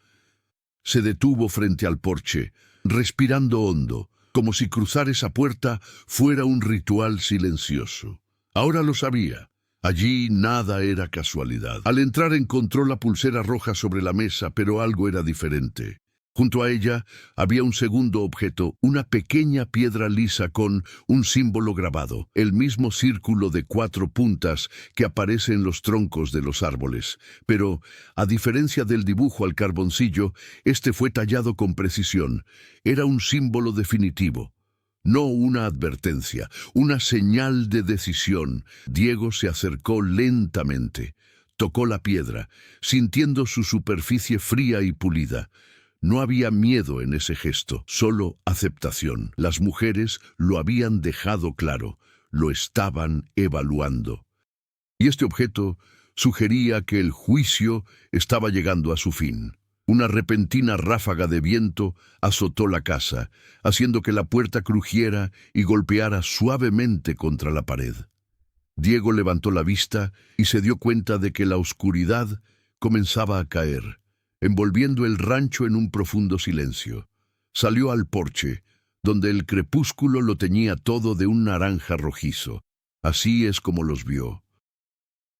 [SPEAKER 1] Se detuvo frente al porche, respirando hondo, como si cruzar esa puerta fuera un ritual silencioso. Ahora lo sabía. Allí nada era casualidad. Al entrar encontró la pulsera roja sobre la mesa, pero algo era diferente. Junto a ella había un segundo objeto, una pequeña piedra lisa con un símbolo grabado, el mismo círculo de 4 puntas que aparece en los troncos de los árboles. Pero, a diferencia del dibujo al carboncillo, este fue tallado con precisión. Era un símbolo definitivo. No una advertencia, una señal de decisión. Diego se acercó lentamente. Tocó la piedra, sintiendo su superficie fría y pulida. No había miedo en ese gesto, solo aceptación. Las mujeres lo habían dejado claro, lo estaban evaluando. Y este objeto sugería que el juicio estaba llegando a su fin. Una repentina ráfaga de viento azotó la casa, haciendo que la puerta crujiera y golpeara suavemente contra la pared. Diego levantó la vista y se dio cuenta de que la oscuridad comenzaba a caer, envolviendo el rancho en un profundo silencio. Salió al porche, donde el crepúsculo lo teñía todo de un naranja rojizo. Así es como los vio.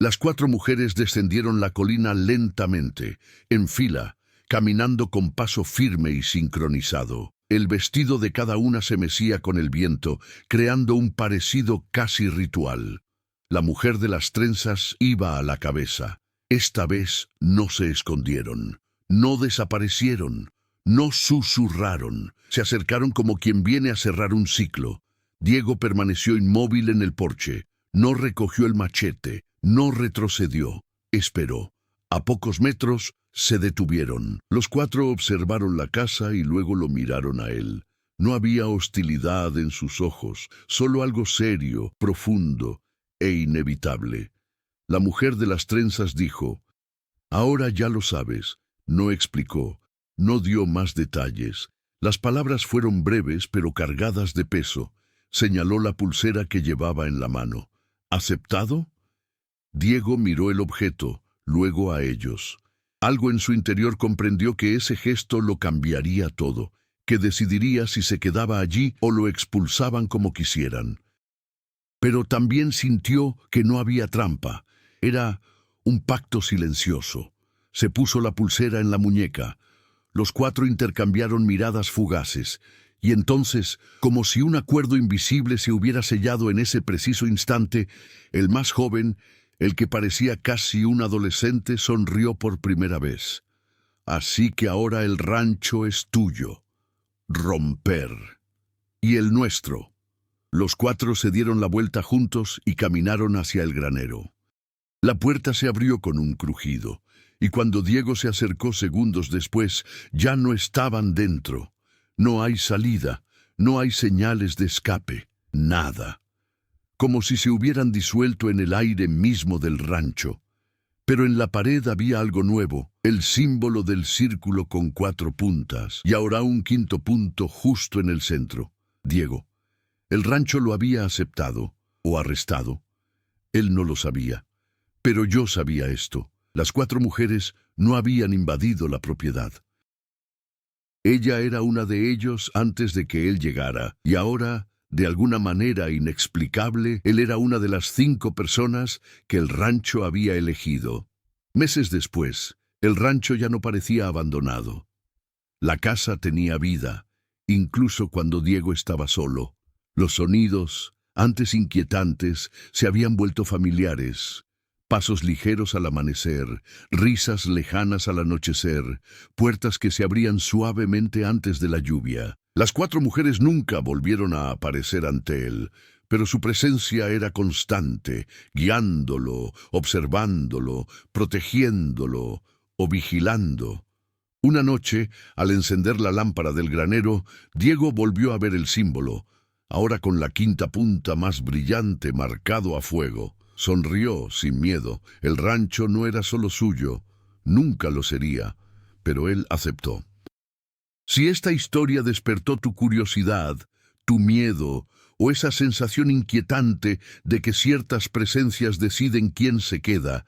[SPEAKER 1] Las 4 mujeres descendieron la colina lentamente, en fila, caminando con paso firme y sincronizado. El vestido de cada una se mecía con el viento, creando un parecido casi ritual. La mujer de las trenzas iba a la cabeza. Esta vez no se escondieron, no desaparecieron, no susurraron. Se acercaron como quien viene a cerrar un ciclo. Diego permaneció inmóvil en el porche. No recogió el machete, no retrocedió. Esperó. A pocos metros se detuvieron. Los 4 observaron la casa y luego lo miraron a él. No había hostilidad en sus ojos, solo algo serio, profundo e inevitable. La mujer de las trenzas dijo: «Ahora ya lo sabes». No explicó, no dio más detalles. Las palabras fueron breves pero cargadas de peso. Señaló la pulsera que llevaba en la mano. ¿Aceptado? Diego miró el objeto, luego a ellos. Algo en su interior comprendió que ese gesto lo cambiaría todo, que decidiría si se quedaba allí o lo expulsaban como quisieran. Pero también sintió que no había trampa. Era un pacto silencioso. Se puso la pulsera en la muñeca. Los 4 intercambiaron miradas fugaces. Y entonces, como si un acuerdo invisible se hubiera sellado en ese preciso instante, el más joven, el que parecía casi un adolescente, sonrió por primera vez. «Así que ahora el rancho es tuyo». romper. ¿Y el nuestro? Los cuatro se dieron la vuelta juntos y caminaron hacia el granero. La puerta se abrió con un crujido, y cuando Diego se acercó segundos después, ya no estaban dentro. No hay salida, no hay señales de escape, nada. Como si se hubieran disuelto en el aire mismo del rancho. Pero en la pared había algo nuevo, el símbolo del círculo con 4 puntas, y ahora un 5.º punto justo en el centro. Diego. El rancho lo había aceptado, o arrestado. Él no lo sabía. Pero yo sabía esto. Las 4 mujeres no habían invadido la propiedad. Ella era una de ellos antes de que él llegara, y ahora, de alguna manera inexplicable, él era una de las 5 personas que el rancho había elegido. Meses después, el rancho ya no parecía abandonado. La casa tenía vida, incluso cuando Diego estaba solo. Los sonidos, antes inquietantes, se habían vuelto familiares. Pasos ligeros al amanecer, risas lejanas al anochecer, puertas que se abrían suavemente antes de la lluvia. Las 4 mujeres nunca volvieron a aparecer ante él, pero su presencia era constante, guiándolo, observándolo, protegiéndolo o vigilando. Una noche, al encender la lámpara del granero, Diego volvió a ver el símbolo, ahora con la 5.ª punta más brillante marcado a fuego. Sonrió sin miedo. El rancho no era solo suyo, nunca lo sería, pero él aceptó. Si esta historia despertó tu curiosidad, tu miedo o esa sensación inquietante de que ciertas presencias deciden quién se queda,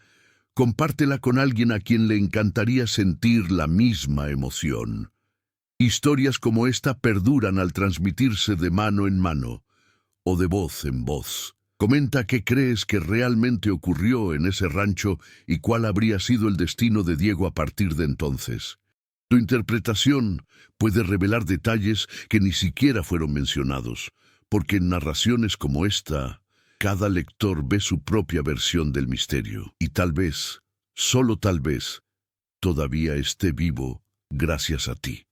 [SPEAKER 1] compártela con alguien a quien le encantaría sentir la misma emoción. Historias como esta perduran al transmitirse de mano en mano o de voz en voz. Comenta qué crees que realmente ocurrió en ese rancho y cuál habría sido el destino de Diego a partir de entonces. Tu interpretación puede revelar detalles que ni siquiera fueron mencionados, porque en narraciones como esta, cada lector ve su propia versión del misterio. Y tal vez, solo tal vez, todavía esté vivo gracias a ti.